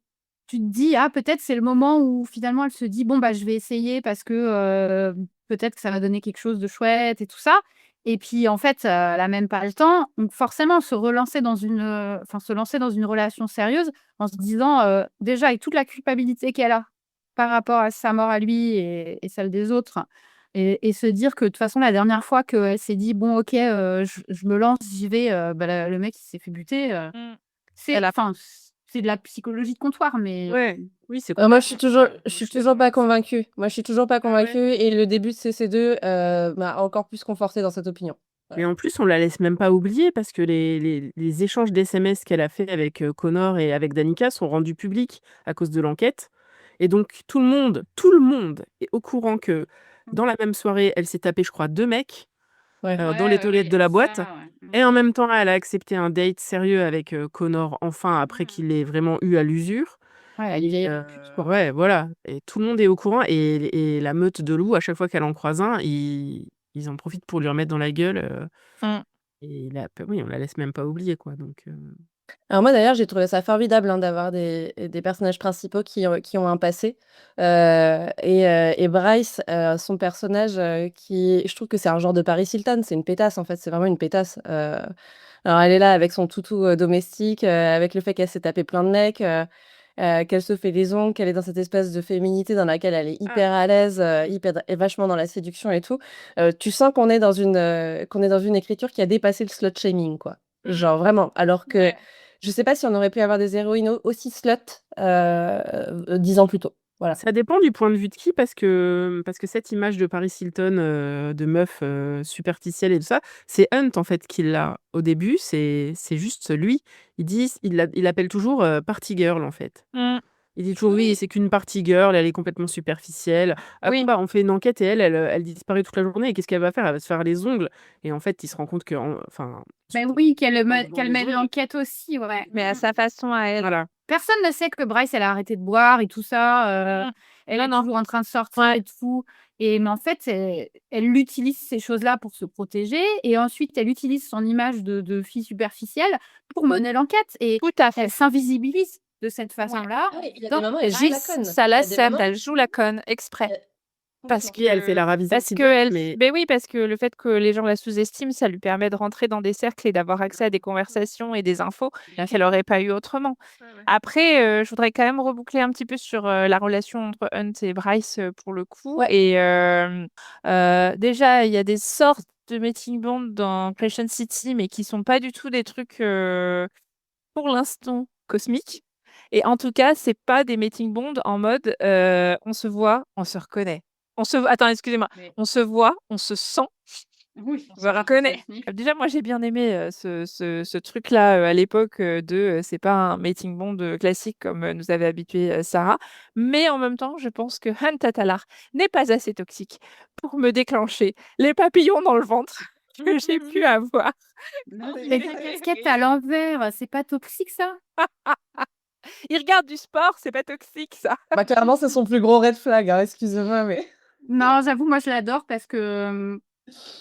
tu te dis: «Ah peut-être c'est le moment où finalement elle se dit: "Bon bah je vais essayer parce que, peut-être que ça va donner quelque chose de chouette et tout ça"» et puis en fait, elle a même pas le temps. Donc forcément se relancer dans une, enfin se lancer dans une relation sérieuse en se disant, déjà avec toute la culpabilité qu'elle a par rapport à sa mort à lui et celle des autres et se dire que de toute façon la dernière fois qu'elle s'est dit: «Bon OK, je me lance, j'y vais», bah le mec il s'est fait buter, Mmh. c'est Elle a enfin, c'est de la psychologie de comptoir, mais Ouais, oui, c'est Moi, complètement je suis toujours pas convaincue. Moi, je suis toujours pas Ah ouais? convaincue et le début de CC2, m'a encore plus confortée dans cette opinion. Mais Voilà. en plus, on la laisse même pas oublier parce que les échanges d'SMS qu'elle a fait avec, Connor et avec Danica sont rendus publics à cause de l'enquête et donc tout le monde est au courant que dans la même soirée, elle s'est tapée, je crois, 2 mecs, Ouais. dans les toilettes de la boîte ouais. et en même temps, elle a accepté un date sérieux avec, Connor, enfin, après qu'il l'ait vraiment eu à l'usure. Ouais, elle est vieille Heu, pute, quoi. ouais, voilà et tout le monde est au courant et la meute de loups, à chaque fois qu'elle en croise un, ils en profitent pour lui remettre dans la gueule, Mmh. et là, oui, on la laisse même pas oublier, quoi, donc Alors moi, d'ailleurs, j'ai trouvé ça formidable, hein, d'avoir des personnages principaux qui ont un passé, et Bryce, son personnage, qui je trouve que c'est un genre de Paris Hilton, c'est une pétasse, en fait, c'est vraiment une pétasse, alors elle est là avec son toutou, domestique, avec le fait qu'elle s'est tapé plein de mecs, qu'elle se fait les ongles, qu'elle est dans cette espèce de féminité dans laquelle elle est Ah. hyper à l'aise, hyper et vachement dans la séduction et tout. Tu sens qu'on est dans une écriture qui a dépassé le slut shaming, quoi. Genre vraiment. Alors que Ouais. je sais pas si on aurait pu avoir des héroïnes aussi slut, 10 ans plus tôt. Voilà. Ça dépend du point de vue de qui parce que cette image de Paris Hilton, de meuf, superficielle et tout ça, c'est Hunt, en fait, qui l'a au début, c'est juste lui. Il l'appelle toujours, party girl, en fait. Mmh. Il dit toujours: «Oui, Oui, c'est qu'une party girl, elle est complètement superficielle». Ah bon, Oui. bah, on fait une enquête et elle disparaît toute la journée et qu'est-ce qu'elle va faire? Elle va se faire les ongles et en fait, il se rend compte qu'en enfin, mais surtout oui, dans qu'elle les mène ongles. l'enquête aussi, ouais. Mais à sa façon à elle. Voilà. Personne ne sait que Bryce, elle a arrêté de boire et tout ça, Mmh. elle Non, est non. toujours en train de sortir Ouais. et tout mais en fait, elle utilise ces choses-là pour se protéger et ensuite elle utilise son image de fille superficielle pour mener l'enquête et Tout à elle fait. s'invisibilise de cette Ouais. façon-là Ah oui, il y a des dans moments, elle joue la Juste, conne. ça Il la y a des sert, moments, elle joue la conne exprès. Parce complètement. Oui, elle fait la ravie parce de qu'elle mais beh, oui, parce que le fait que les gens la sous-estiment, ça lui permet de rentrer dans des cercles et d'avoir accès à des conversations et des infos qu'elle aurait pas eu autrement. ouais, ouais. Après, je voudrais quand même reboucler un petit peu sur, la relation entre Hunt et Bryce, pour le coup Ouais. et déjà, il y a des sortes de meeting bond dans Crescent City, mais qui sont pas du tout des trucs, pour l'instant, cosmiques. Et en tout cas, c'est pas des meeting bonds en mode on se voit, on se reconnaît. Attends, excusez-moi. Mais On se voit, on se sent, oui, on se reconnaît. Déjà, moi, j'ai bien aimé ce truc-là à l'époque c'est pas un meeting bond classique comme nous avait habitué Sarah. Mais en même temps, je pense que Han Tatalar n'est pas assez toxique pour me déclencher les papillons dans le ventre que j'ai pu avoir. Non, mais ta casquette à l'envers, c'est pas toxique ça? Il regarde du sport, c'est pas toxique, ça. Bah, clairement, c'est son plus gros red flag, hein, excusez-moi, mais. Non, j'avoue, moi je l'adore parce que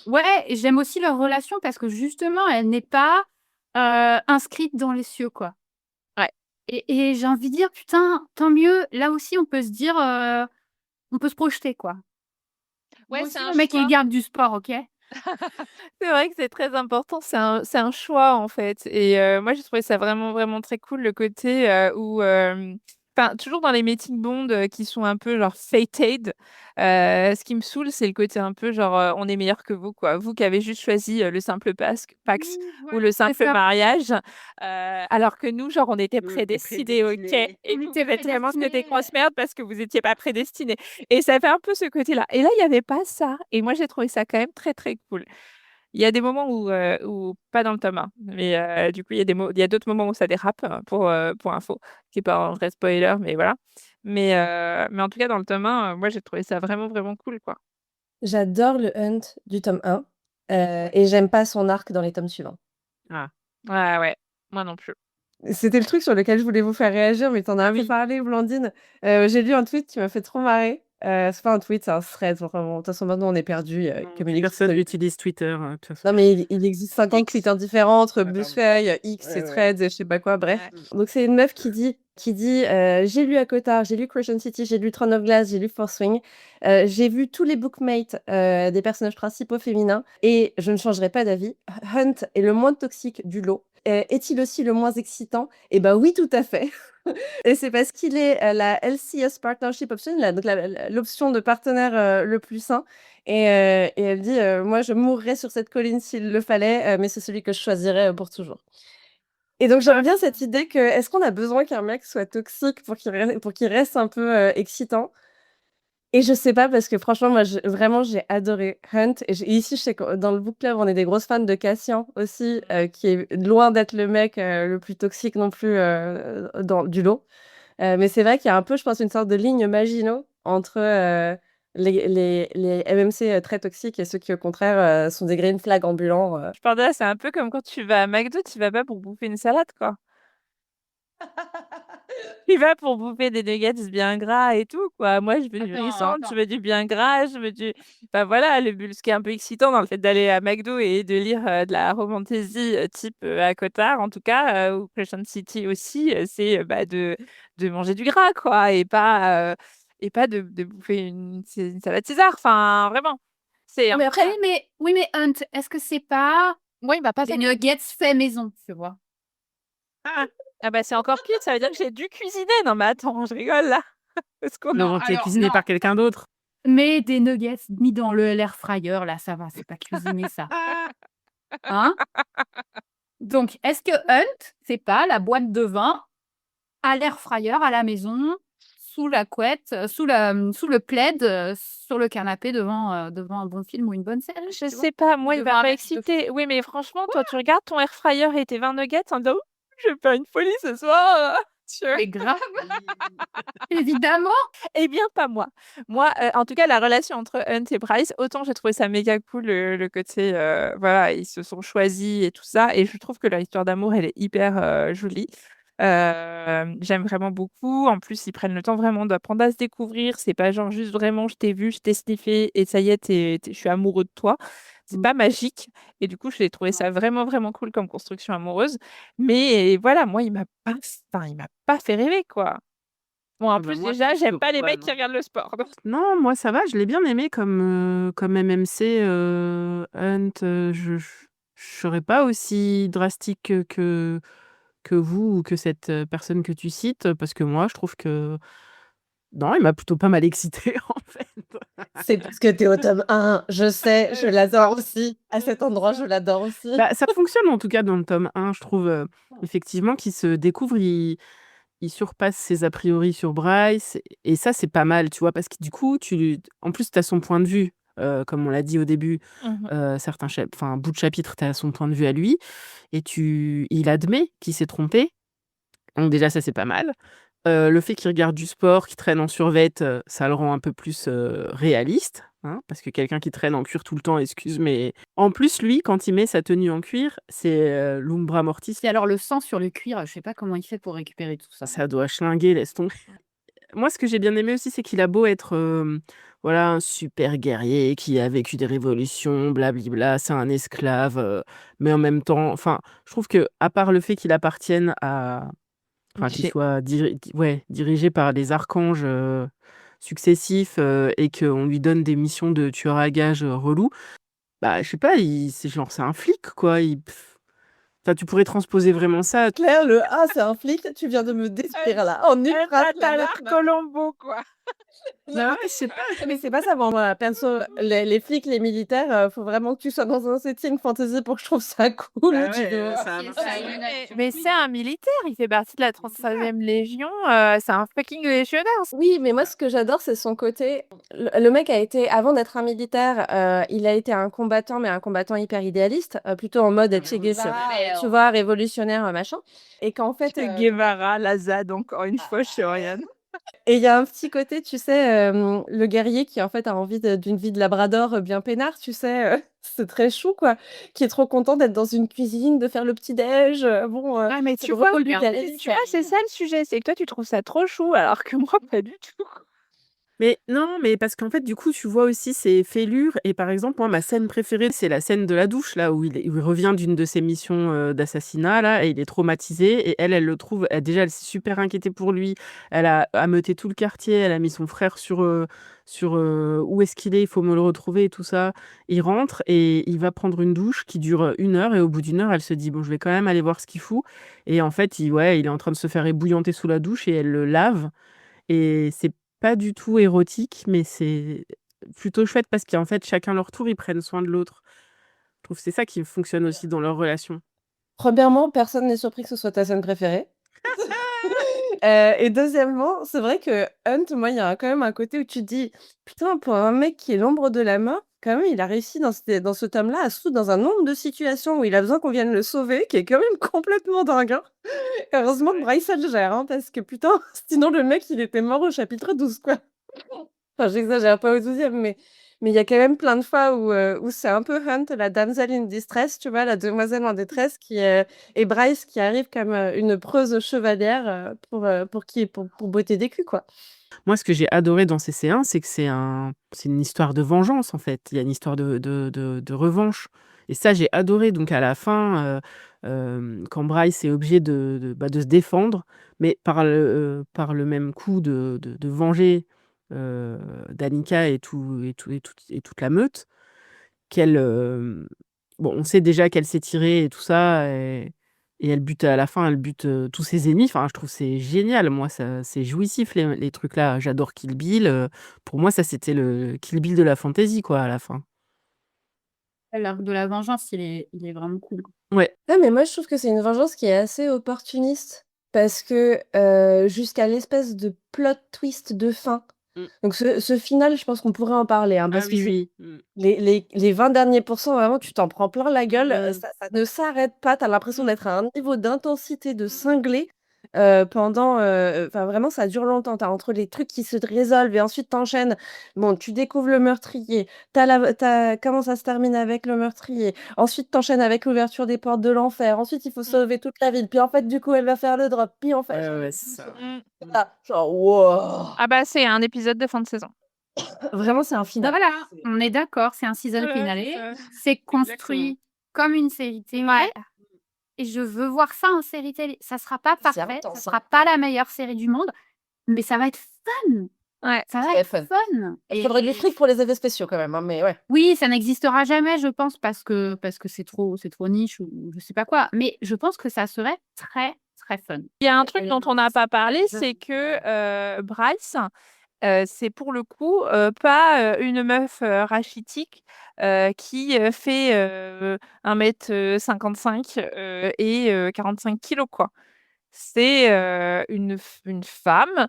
ouais, et j'aime aussi leur relation parce que justement, elle n'est pas inscrite dans les cieux, quoi. Ouais. Et j'ai envie de dire, putain, tant mieux. Là aussi, on peut se dire, on peut se projeter, quoi. Ouais, Moi c'est aussi, un le mec, il choix. garde du sport, ok? C'est vrai que c'est très important, c'est un choix en fait. Et moi j'ai trouvé ça vraiment vraiment très cool le côté où enfin toujours dans les meeting bonds qui sont un peu genre fated. Ce qui me saoule c'est le côté un peu genre on est meilleur que vous quoi. Vous qui avez juste choisi le simple Pax Oui, ou voilà, le c'est simple ça. mariage, alors que nous genre on était prédestinés, ok. prédestinés. Et On vous était êtes vraiment ce côté prédestinés. grosse merde parce que vous étiez pas prédestinés. Et ça fait un peu ce côté-là. Et là il y avait pas ça. Et moi j'ai trouvé ça quand même très très cool. Il y a des moments où pas dans le tome 1, mais du coup, il y a d'autres moments où ça dérape, pour info, qui est pas un vrai spoiler, mais voilà. Mais en tout cas, dans le tome 1, moi, j'ai trouvé ça vraiment, vraiment cool, quoi. J'adore le Hunt du tome 1, et j'aime pas son arc dans les tomes suivants. Ah. Ouais, ouais, moi non plus. C'était le truc sur lequel je voulais vous faire réagir, mais tu en as Ah un peu oui. parlé, Blandine. J'ai lu un tweet qui m'a fait trop marrer. C'est pas un tweet, c'est un thread, vraiment. De toute façon, maintenant, on est perdus, comme il existe. Personne n'utilise Twitter, de toute façon. Non, mais il existe 50 X. Twitter différents entre Ouais, pardon. Buzzfeed, X Ouais, et ouais. Threads et je sais pas quoi, bref. Ouais. Donc, c'est une meuf qui dit j'ai lu Akotar, j'ai lu Crescent City, j'ai lu Throne of Glass, j'ai lu Force Wing. J'ai vu tous les bookmates des personnages principaux féminins et je ne changerai pas d'avis. Hunt est le moins toxique du lot. Est-il aussi le moins excitant? Eh ben oui, tout à fait. Et c'est parce qu'il est la LCS Partnership Option, donc l'option de partenaire le plus sain. Et elle dit moi, je mourrais sur cette colline s'il le fallait, mais c'est celui que je choisirais pour toujours. Et donc, j'aime bien cette idée que est-ce qu'on a besoin qu'un mec soit toxique pour qu'il reste un peu excitant? Et je sais pas parce que franchement, moi, vraiment, j'ai adoré Hunt. Et ici, je sais que dans le book club, on est des grosses fans de Cassian aussi, qui est loin d'être le mec le plus toxique non plus du lot. Mais c'est vrai qu'il y a un peu, je pense, une sorte de ligne Maginot entre les MMC très toxiques et ceux qui, au contraire, sont des green flags ambulants. Je pense là, c'est un peu comme quand tu vas à McDo, tu vas pas pour bouffer une salade, quoi. Tu vas pour bouffer des nuggets bien gras et tout, quoi. Moi, je veux du riz-centre, je veux du bien gras, je veux du enfin voilà, ce qui est un peu excitant dans le fait d'aller à McDo et de lire, de la romantasy, type, ACOTAR en tout cas, ou Crescent City aussi, c'est, bah, de manger du gras, quoi et pas de bouffer une salade César, enfin vraiment. C'est un Mais après, Oui, mais Hunt, est-ce que c'est pas moi, il m'a pas des fait nuggets faits maison, tu vois? ah bah, c'est encore pire, ça veut dire que j'ai dû cuisiner. Non mais attends, je rigole là. Au secours. Non, tu es cuisiné par quelqu'un d'autre. Mais des nuggets mis dans l'air fryer, là, ça va, c'est pas cuisiné, ça. Hein? Donc, est-ce que Hunt, c'est pas la boîte de vin à l'air fryer à la maison, sous la couette, sous le plaid, sur le canapé devant un bon film ou une bonne série, Je tu vois? sais pas, moi, il Devant m'a un pas verre de excité. Oui, mais franchement, toi, tu regardes ton air fryer et tes 20 nuggets en disant: «Ouh, je vais faire une folie ce soir, tu vois?» Mais grave, évidemment! Eh bien, pas moi. Moi, en tout cas, la relation entre Hunt et Bryce, autant j'ai trouvé ça méga cool, le côté, voilà, ils se sont choisis et tout ça et je trouve que leur histoire d'amour, elle est hyper, jolie. J'aime vraiment beaucoup. En plus, ils prennent le temps vraiment d'apprendre à se découvrir. C'est pas genre juste vraiment: «Je t'ai vu, je t'ai sniffé et ça y est, je suis amoureux de toi». C'est Mmh. pas magique et du coup, j'ai trouvé ça vraiment, vraiment cool comme construction amoureuse. Mais voilà, moi, il m'a pas fait rêver, quoi. Bon, en Ah bah, plus, moi, déjà, plus que j'aime pas les mecs Juan, qui hein. regardent le sport, donc Non, moi ça va, je l'ai bien aimé comme MMC, Hunt, je serais pas aussi drastique que vous ou que cette, personne que tu cites, parce que moi je trouve que non, il m'a plutôt pas mal excitée en fait. c'est parce que t'es au tome 1. Je sais, je l'adore aussi. À cet endroit, je l'adore aussi. Bah, ça fonctionne en tout cas dans le tome 1, je trouve, effectivement qu'il se découvre, il surpasse ses a priori sur Bryce et ça, c'est pas mal, tu vois? Parce que du coup, en plus, tu as son point de vue, comme on l'a dit au début, Mmh. certains un bout de chapitre, tu as son point de vue à lui et il admet qu'il s'est trompé, donc déjà ça, c'est pas mal. Le fait qu'il regarde du sport, qu'il traîne en survêt, ça le rend un peu plus, réaliste, hein, parce que quelqu'un qui traîne en cuir tout le temps, excuse, mais en plus, lui, quand il met sa tenue en cuir, c'est, l'Umbra Mortis, Et alors le sang sur le cuir, je sais pas comment il fait pour récupérer tout ça. ça doit schlinguer, laisse tomber. Moi, ce que j'ai bien aimé aussi, c'est qu'il a beau être, voilà, un super guerrier qui a vécu des révolutions, blablibla, c'est un esclave, mais en même temps, enfin, je trouve que à part le fait qu'il appartienne à enfin, qu'il soit dirigé par des archanges, successifs, et qu'on lui donne des missions de tueur à gages, relous, bah, je sais pas, c'est un flic, quoi, enfin, tu pourrais transposer vraiment ça. Claire, le A, c'est un flic, tu viens de me détruire là, en une phrase, la meuf m'a Colombo, quoi. Bah, ouais, je sais pas. mais c'est pas ça, bon, moi, perso, les flics, les militaires, faut vraiment que tu sois dans un setting fantasy pour que je trouve ça cool, Bah, tu ouais, vois? ça a marché. Mais c'est un militaire, il fait partie de la 35e légion, c'est un fucking légionnaire. Oui, mais moi, ce que j'adore, c'est son côté le mec a été avant d'être un militaire, il a été un combattant, mais un combattant hyper idéaliste, plutôt en mode Che Guevara, tu vois, révolutionnaire, machin et qu'en fait, Che Guevara, la ZAD, encore une fois, chez Oriane. et il y a un petit côté, tu sais, le guerrier qui, en fait, a envie d'une vie de labrador, bien peinard, tu sais, c'est très chou, quoi, qui est trop content d'être dans une cuisine, de faire le petit-déj, bon, Ah, mais c'est tu le vois, rôle du tu guerrier, vois, c'est ça le sujet, c'est que toi, tu trouves ça trop chou, alors que moi, pas du tout. Mais non, mais parce qu'en fait, du coup, tu vois aussi ses fêlures et par exemple, moi, ma scène préférée, c'est la scène de la douche, là, où il revient d'une de ses missions, d'assassinat, là, et il est traumatisé et elle le trouve déjà, elle s'est super inquiétée pour lui. Elle a ameuté tout le quartier, elle a mis son frère «Où est-ce qu'il est? Il faut me le retrouver» et tout ça. Il rentre et il va prendre une douche qui dure, 1 heure et au bout d'1 heure, elle se dit: «Bon, je vais quand même aller voir ce qu'il fout» et en fait, il est en train de se faire ébouillanter sous la douche et elle le lave et c'est pas du tout érotique, mais c'est plutôt chouette parce qu'en fait, chacun leur tour, ils prennent soin de l'autre. Je trouve que c'est ça qui fonctionne aussi dans leur relation. Premièrement, personne n'est surpris que ce soit ta scène préférée. Et deuxièmement, c'est vrai que Hunt, moi, il y a quand même un côté où tu te dis: «Putain, pour un mec qui est l'ombre de la mort, quand même, il a réussi dans ce tome-là à se foutre dans un nombre de situations où il a besoin qu'on vienne le sauver, qui est quand même complètement dingue, hein». Heureusement que Bryce, elle gère, hein, parce que putain, sinon le mec, il était mort au chapitre 12, quoi. Enfin, j'exagère pas au 12e, mais il y a quand même plein de fois où c'est un peu Hunt, la damsel in distress, tu vois? La demoiselle en détresse et Bryce qui arrive comme, une preuuse chevalière, pour botter des culs, quoi. Moi, ce que j'ai adoré dans CC1, c'est que c'est une histoire de vengeance, en fait. Il y a une histoire de revanche et ça, j'ai adoré. Donc à la fin, quand Bryce est obligé de se défendre, mais par le même coup de venger, Danica et toute la meute, qu'elle, bon, on sait déjà qu'elle s'est tirée et tout ça et elle bute à la fin, elle bute, tous ses ennemis. Enfin, je trouve c'est génial. Moi, ça c'est jouissif les trucs là. J'adore Kill Bill, pour moi, ça, c'était le Kill Bill de la fantasy, quoi, à la fin. L'arc de la vengeance, il est vraiment cool. Ouais. Ah, mais moi, je trouve que c'est une vengeance qui est assez opportuniste parce que, jusqu'à l'espèce de plot twist de fin, Mmh. donc ce final, je pense qu'on pourrait en parler, hein, Ah parce que oui, c'est oui. Mmh. les 20 derniers pourcents, vraiment, tu t'en prends plein la gueule, Mmh. ça ne s'arrête pas. Tu as l'impression d'être à un niveau d'intensité de cinglé, pendant, enfin, vraiment, ça dure longtemps. Tu as entre les trucs qui se résolvent et ensuite tu enchaînes. Bon, tu découvres le meurtrier, tu comment ça se termine avec le meurtrier. Ensuite, tu enchaînes avec l'ouverture des portes de l'enfer. Ensuite, il faut sauver toute la ville. Puis, en fait, du coup, elle va faire le drop. Puis, en fait, Ouais, ouais, c'est ça. Mmh. là, genre, wow! Ah bah, c'est un épisode de fin de saison. Vraiment, c'est un final. Voilà, on est d'accord, c'est un season Voilà, finale. c'est ça. C'est Exactement. construit comme une série télé Ouais. et je veux voir ça en série télé. Ça sera pas C'est parfait, intense, ça hein. sera pas la meilleure série du monde, mais ça va être fun! Ouais. Ça Ça va va être être fun Il faudrait du fric pour les effets spéciaux quand même, hein, mais ouais. oui, ça n'existera jamais, je pense, parce que c'est trop niche ou je sais pas quoi, mais je pense que ça serait très, très fun. Il y a un truc dont on n'a pas parlé, c'est que, Bryce, c'est pour le coup, pas, une meuf, rachitique, qui, fait, 1 m 55, et 45 kilos, quoi. c'est une femme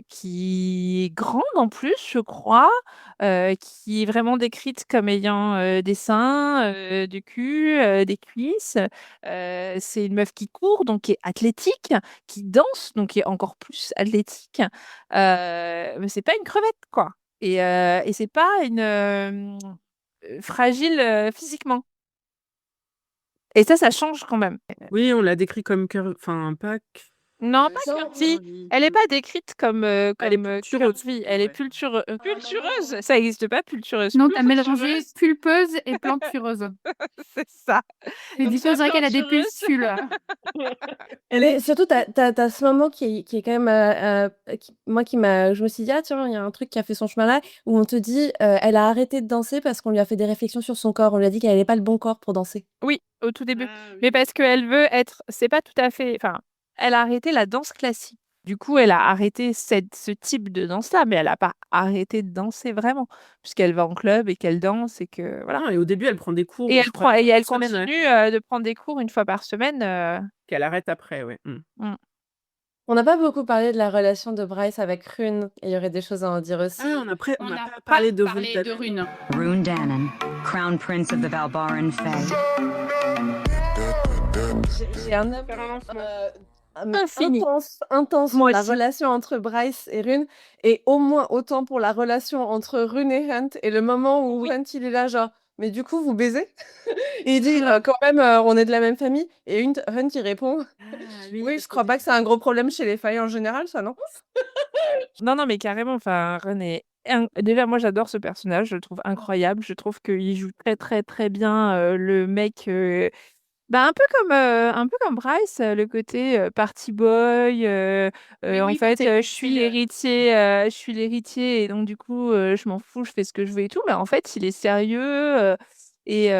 qui est grande en plus, je crois, qui est vraiment décrite comme ayant des seins, du cul, des cuisses. C'est une meuf qui court, donc qui est athlétique, qui danse, donc qui est encore plus athlétique. Mais c'est pas une crevette, quoi. Et c'est pas une fragile physiquement. Et ça change quand même. Oui, on l'a décrit comme enfin, pas Non, pas Non, curvy. Elle est pas décrite comme, Elle est comme, pulchureuse. curvy. Elle est Ouais. pulchureuse. Ça existe pas pulchureuse. Non, tu as mélangé Pulchureuse, pulpeuse et plantureuse. c'est ça. Et Donc du coup, on soit dirait qu'elle a des plantureuse pustules. Et surtout, t'as ce moment qui est quand même, moi je me suis dit, ah tiens, il y a un truc qui a fait son chemin là, où on te dit, elle a arrêté de danser parce qu'on lui a fait des réflexions sur son corps. On lui a dit qu'elle n'avait pas le bon corps pour danser. Oui, au tout début. Ah Mais oui. parce qu'elle veut être c'est pas tout à fait enfin, elle a arrêté la danse classique. Du coup, elle a arrêté ce type de danse-là, mais elle a pas arrêté de danser vraiment, puisqu'elle va en club et qu'elle danse et que voilà. Non, et au début, elle prend des Et cours, je elle crois, prend et elle une semaine, ouais, continue, de prendre des cours une fois par semaine, qu'elle arrête après, ouais. mmh. On n'a pas beaucoup parlé de la relation de Bryce avec Rune, et il y aurait des choses à en dire aussi. Ah, on On n'a n'a pas pas parlé de parlé de Rune. Rune Dannon, Crown Prince of the Valbaran Fae. J'ai un amour, Faire un lancement. mais Infini. intense Moi pour la aussi. relation entre Bryce et Rune, et au moins autant pour la relation entre Rune et Hunt, et le moment où Oui. Hunt, il est là genre: «Mais du coup, vous baisez?» Et il dit: quand même, on est de la même famille», et Hunt, il répond: Ah «Oui, parce je qu'au crois pas début que c'est un gros problème chez les failles en général, ça, non?» Non, non, mais carrément, enfin, René déjà, moi, j'adore ce personnage, je le trouve incroyable. Je trouve qu'il joue très, très, très bien, le mec, bah, un peu comme Bryce, le côté, party boy, Oui, en oui, fait, party je suis l'héritier et donc du coup, je m'en fous, je fais ce que je veux et tout. Mais en fait, il est sérieux, et Il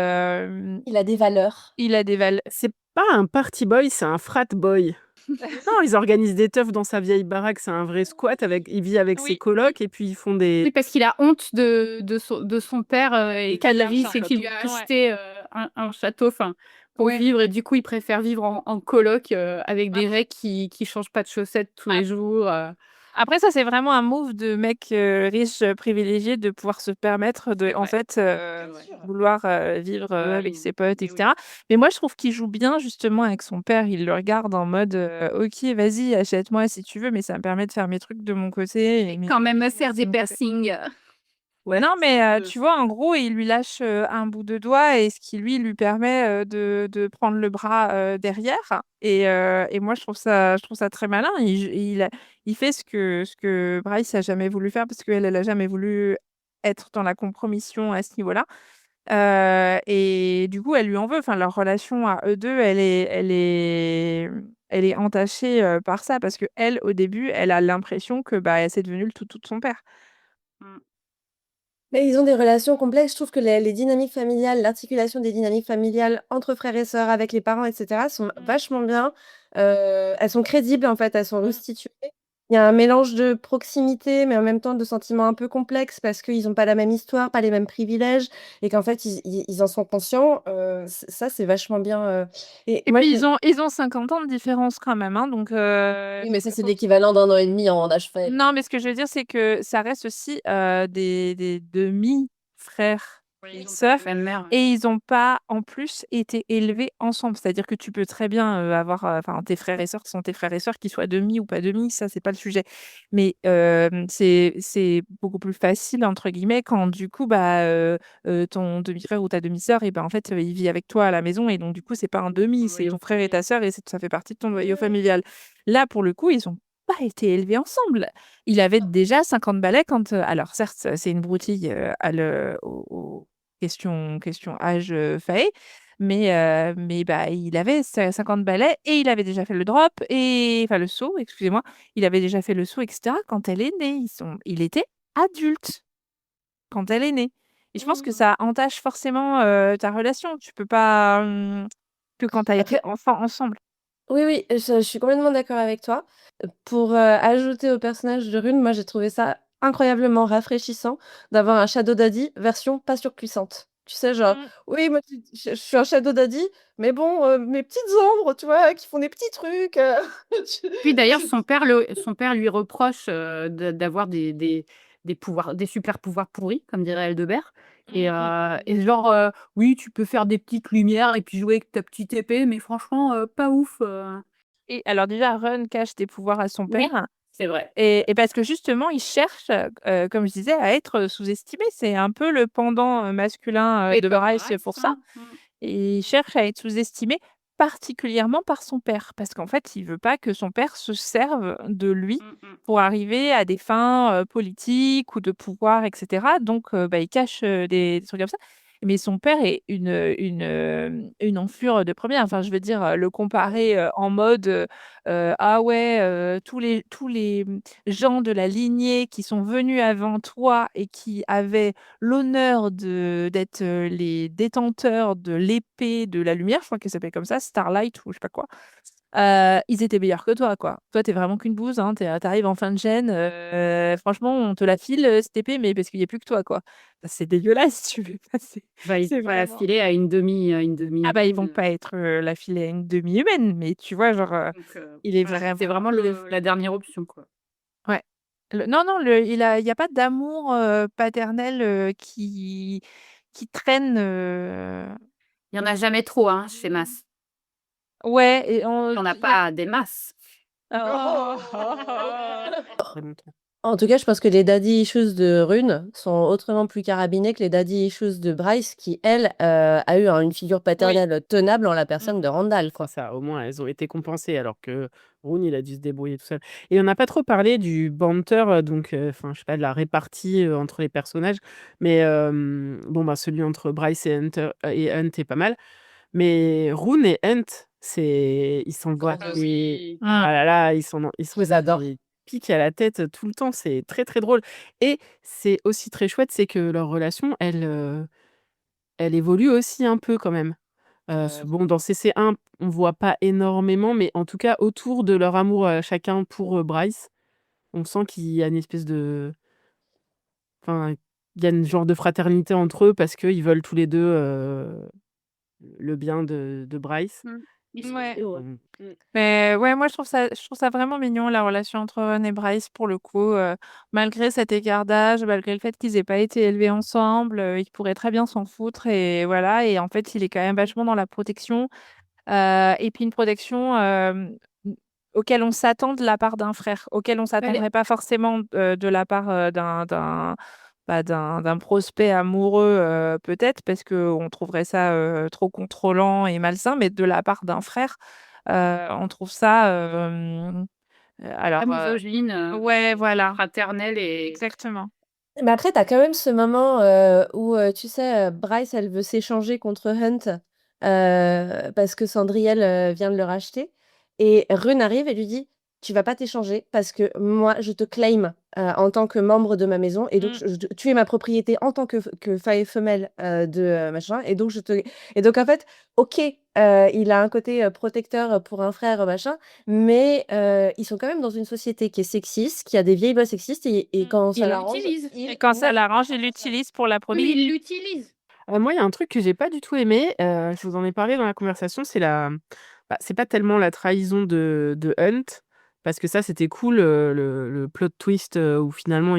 a des valeurs. il a des valeurs. c'est pas un party boy, c'est un frat boy. Non, ils organisent des teufs dans sa vieille baraque, c'est un vrai squat il vit avec ses Oui, colocs et puis ils font Oui, des parce qu'il a honte de son père et qui a de Canaris, l'argent. c'est qu'il lui a Ouais. acheté un château pour Ouais. vivre. Et du coup, il préfère vivre en coloc avec des mecs qui changent pas de chaussettes tous les jours. Après ça, c'est vraiment un move de mec, riche, privilégié de pouvoir se permettre de, C'est en vrai. fait, Bien sûr. vouloir, vivre, Oui, avec oui. ses potes et Mais oui. cetera. Mais moi, je trouve qu'il joue bien justement avec son père. Il le regarde en mode, «OK, vas-y, achète-moi si tu veux, mais ça me permet de faire mes trucs de mon côté et mes Quand même, business faire de des mon côté». piercings. Ouais, Non, mais heu, tu vois, en gros, il lui lâche, un bout de doigt et ce qui lui permet, de prendre le bras, derrière et moi je trouve ça très malin. Il fait ce que Bryce a jamais voulu faire parce elle a jamais voulu être dans la compromission à ce niveau-là, et du coup, elle lui en veut. Enfin, leur relation à eux 2, elle est entachée, par ça parce qu'elle, au début, elle a l'impression que, bah, c'est devenu le toutou de son père. Mmh. Mais ils ont des relations complexes. Je trouve que les dynamiques familiales, l'articulation des dynamiques familiales entre frères et sœurs, avec les parents, et cetera, sont vachement bien. Elles sont crédibles, en fait, elles sont restituées. Il y a un mélange de proximité, mais en même temps de sentiments un peu complexes parce qu'ils ont pas la même histoire, pas les mêmes privilèges et qu'en fait, ils en sont conscients. Ça, c'est vachement bien, et Et moi, puis je me ils ont 50 ans de différence quand même, hein, donc oui, mais ça, c'est l'équivalent d'1 an et demi en âge faible. non, mais ce que je veux dire, c'est que ça reste aussi, des demi-frères Oui, et ils ont sœurs pas la même mère. et ils ont pas, en plus, été élevés ensemble. C'est-à-dire que tu peux très bien, avoir, enfin, tes frères et sœurs qui sont tes frères et sœurs, qu'ils soient demi ou pas demi, ça, c'est pas le sujet. Mais, c'est beaucoup plus «facile» entre guillemets quand du coup, bah, ton demi-frère ou ta demi-sœur et ben, en fait, il vit avec toi à la maison et donc du coup, c'est pas un demi, c'est ton frère et ta sœur et ça fait partie de ton noyau familial. Là, pour le coup, ils ont pas été élevés ensemble. Il avait déjà 50 balais quand, alors certes, c'est une broutille, à le au question âge, Faé, mais bah, il avait 50 balais et il avait déjà fait le drop et enfin le saut, excusez-moi. Il avait déjà fait le saut et cetera quand elle est née. Il était adulte quand elle est née et je pense que ça entache forcément, ta relation. Tu peux pas, que quand tu as été Après enfant ensemble. oui, oui, je suis complètement d'accord avec toi. Pour, ajouter au personnage de Rune, moi, j'ai trouvé ça incroyablement rafraîchissant d'avoir un Shadow Daddy version pas surpuissante. Tu sais, genre, Mmh. oui, moi, je suis un shadow daddy, mais bon, mes petites ombres, tu vois, qui font des petits trucs. Tu- Puis d'ailleurs, tu- son père lui reproche d'avoir des pouvoirs, des super pouvoirs pourris, comme dirait Aldebert. Et genre, oui, tu peux faire des petites lumières et puis jouer avec ta petite épée, mais franchement, pas ouf. Et alors déjà, Ron cache des pouvoirs à son Oui, père c'est vrai. et parce que justement, il cherche, comme je disais, à être sous-estimé. C'est un peu le pendant, masculin, Et de comme Bryce Bryce, pour ça. hein. Et il cherche à être sous-estimé, particulièrement par son père, parce qu'en fait, il veut pas que son père se serve de lui Mmh mh. pour arriver à des fins, politiques ou de pouvoir et cetera. Donc bah, il cache, des trucs comme ça. Mais son père est une enflure de première. Enfin, je veux dire, le comparer, en mode, «Ah ouais, tous les gens de la lignée qui sont venus avant toi et qui avaient l'honneur d'être, les détenteurs de l'épée de la lumière», je crois qu'elle s'appelle comme ça, Starlight ou je sais pas quoi. Ils étaient meilleurs que toi, quoi. Toi, tu es vraiment qu'une bouse, hein, tu arrives en fin de chaîne, franchement, on te la file, cette épée, mais parce qu'il y a plus que toi, quoi. Bah, c'est dégueulasse, tu veux pas, Bah, il c'est va la vraiment filer à une ah bah, ils demi-humaine, vont pas être, la filer à une demi-humaine, mais tu vois, genre, donc il est voilà, vraiment c'est vraiment la dernière option, quoi. ouais. Non, non, il y a pas d'amour, paternel, qui traîne, Il y en a jamais trop, hein, chez Mass. ouais et on Il y en a il y a pas des masses. oh! Très longtemps. En tout cas, je pense que les daddy issues de Rune sont autrement plus carabinés que les daddy issues de Bryce, qui, elle, a eu une figure Oui. paternelle tenable en la personne de Mmh. Randall, C'est quoi. ça, au moins elles ont été compensées alors que Roon, il a dû se débrouiller tout seul et on n'a pas trop parlé du banter, donc enfin, je sais pas, de la répartie, entre les personnages, mais bon, bah, celui entre Bryce et Hunt est pas mal, mais Roon et Hunt, ils s'envoient Grandiose. des Mmh. ah là là, ils Je sont les adore. des piques à la tête, tout le temps, c'est très, très drôle et c'est aussi très chouette, c'est que leur relation, elle évolue aussi un peu quand même. Bon, dans CC1, on voit pas énormément, mais en tout cas, autour de leur amour, chacun pour, Bryce, on sent qu'il y a une espèce de enfin, il y a une genre de fraternité entre eux parce qu'ils veulent tous les 2 le bien de Bryce. Mmh. Ils sont Ouais. heureux. Mmh. Mais ouais, moi je trouve ça vraiment mignon la relation entre Ron et Bryce pour le coup, malgré cet écart d'âge, malgré le fait qu'ils aient pas été élevés ensemble, ils pourraient très bien s'en foutre et voilà et en fait, il est quand même vachement dans la protection, et puis une protection, auquel on s'attend de la part d'un frère, auquel on Bah, les s'attendrait pas forcément, de la part, d'un prospect amoureux, peut-être parce qu'on trouverait ça, trop contrôlant et malsain, mais de la part d'un frère, on trouve ça, pas alors, misogyne, ouais, voilà, fraternelle et exactement. Mais après, tu as quand même ce moment, où, tu sais, Bryce, elle veut s'échanger contre Hunt, parce que Sandriel, vient de le racheter et Rune arrive et lui dit: «Tu vas pas t'échanger parce que moi, je te claim, en tant que membre de ma maison et donc Mmh. tu es ma propriété en tant que femelle, de, machin et donc je te» et donc en fait, OK, il a un côté, protecteur, pour un frère, machin, mais ils sont quand même dans une société qui est sexiste, qui a des vieilles boss sexistes et Mmh. quand ça il l'arrange, l'utilise. Et quand ça ouais. l'arrange, il l'utilise pour la Oui, mais produire. il l'utilise. Moi, il y a un truc que j'ai pas du tout aimé, je vous en ai parlé dans la conversation, c'est bah, c'est pas tellement la trahison de Hunt, parce que ça, c'était cool, le plot twist, où finalement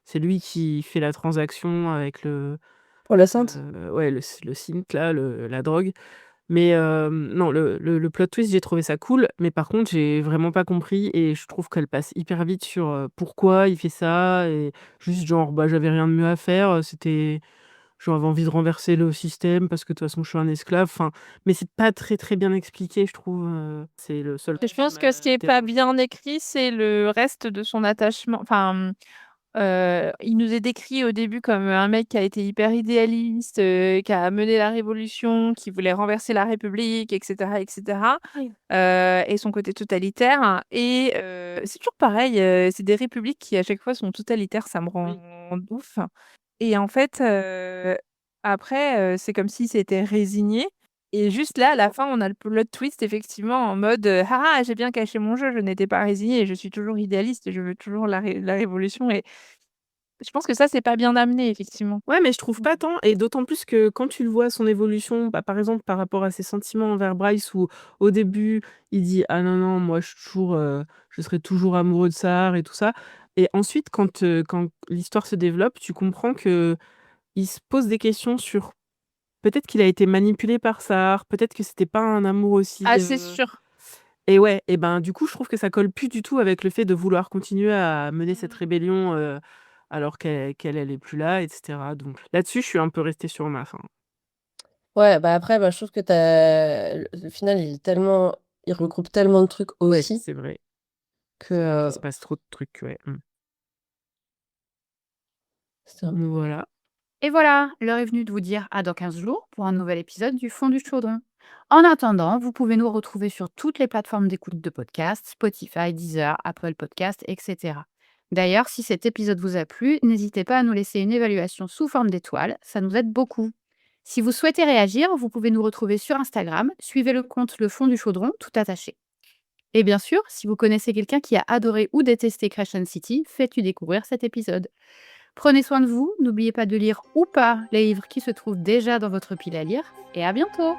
c'est lui qui fait la transaction avec Pour le Sainte? ouais, le synth là, la drogue. Mais non, le plot twist, j'ai trouvé ça cool, mais par contre, j'ai vraiment pas compris et je trouve qu'elle passe hyper vite sur, pourquoi il fait ça et juste genre, bah, j'avais rien de mieux à faire, j'avais envie de renverser le système parce que de toute façon, je suis un esclave, enfin, mais c'est pas très, très bien expliqué, je trouve, c'est le seul Je truc qui pense que ce m'a qui est pas dérangé. bien écrit, c'est le reste de son attachement. Enfin, il nous est décrit au début comme un mec qui a été hyper idéaliste, qui a mené la révolution, qui voulait renverser la République, et cetera, Oui. et son côté totalitaire et c'est toujours pareil, c'est des républiques qui, à chaque fois, sont totalitaires, ça me Oui. rend ouf et en fait, après, c'est comme s'il s'était résigné et juste là, à la fin, on a le plot twist effectivement en mode, «Ah ah, j'ai bien caché mon jeu, je n'étais pas résigné, je suis toujours idéaliste, je veux toujours la révolution» et Je pense que ça, c'est pas bien amené, effectivement. Ouais, mais je trouve pas tant et d'autant plus que quand tu le vois son évolution, bah, par exemple, par rapport à ses sentiments envers Bryce où au début, il dit: «Ah non, non, moi je serai toujours amoureux de Sahar» et tout ça et ensuite quand l'histoire se développe, tu comprends qu'il se pose des questions sur peut-être qu'il a été manipulé par Sahar, peut-être que c'était pas un amour aussi, Ah, c'est sûr. et ouais et ben, du coup, je trouve que ça colle plus du tout avec le fait de vouloir continuer à mener cette rébellion, alors qu'elle est plus là et cetera, donc là-dessus, je suis un peu restée sur ma faim. Ouais, bah, après, bah, je trouve que le final, il regroupe tellement de trucs Ouais, aussi c'est vrai. que, Il se passe trop de trucs, ouais. c'est un Voilà. Et voilà, l'heure est venue de vous dire à dans 15 jours pour un nouvel épisode du Fond du Chaudron. En attendant, vous pouvez nous retrouver sur toutes les plateformes d'écoute de podcasts, Spotify, Deezer, Apple Podcasts, etc. D'ailleurs, si cet épisode vous a plu, n'hésitez pas à nous laisser une évaluation sous forme d'étoiles, ça nous aide beaucoup. Si vous souhaitez réagir, vous pouvez nous retrouver sur Instagram, suivez le compte Le Fond du Chaudron, tout attaché. Et bien sûr, si vous connaissez quelqu'un qui a adoré ou détesté Crescent City, faites-lui découvrir cet épisode. Prenez soin de vous, n'oubliez pas de lire ou pas les livres qui se trouvent déjà dans votre pile à lire, et à bientôt!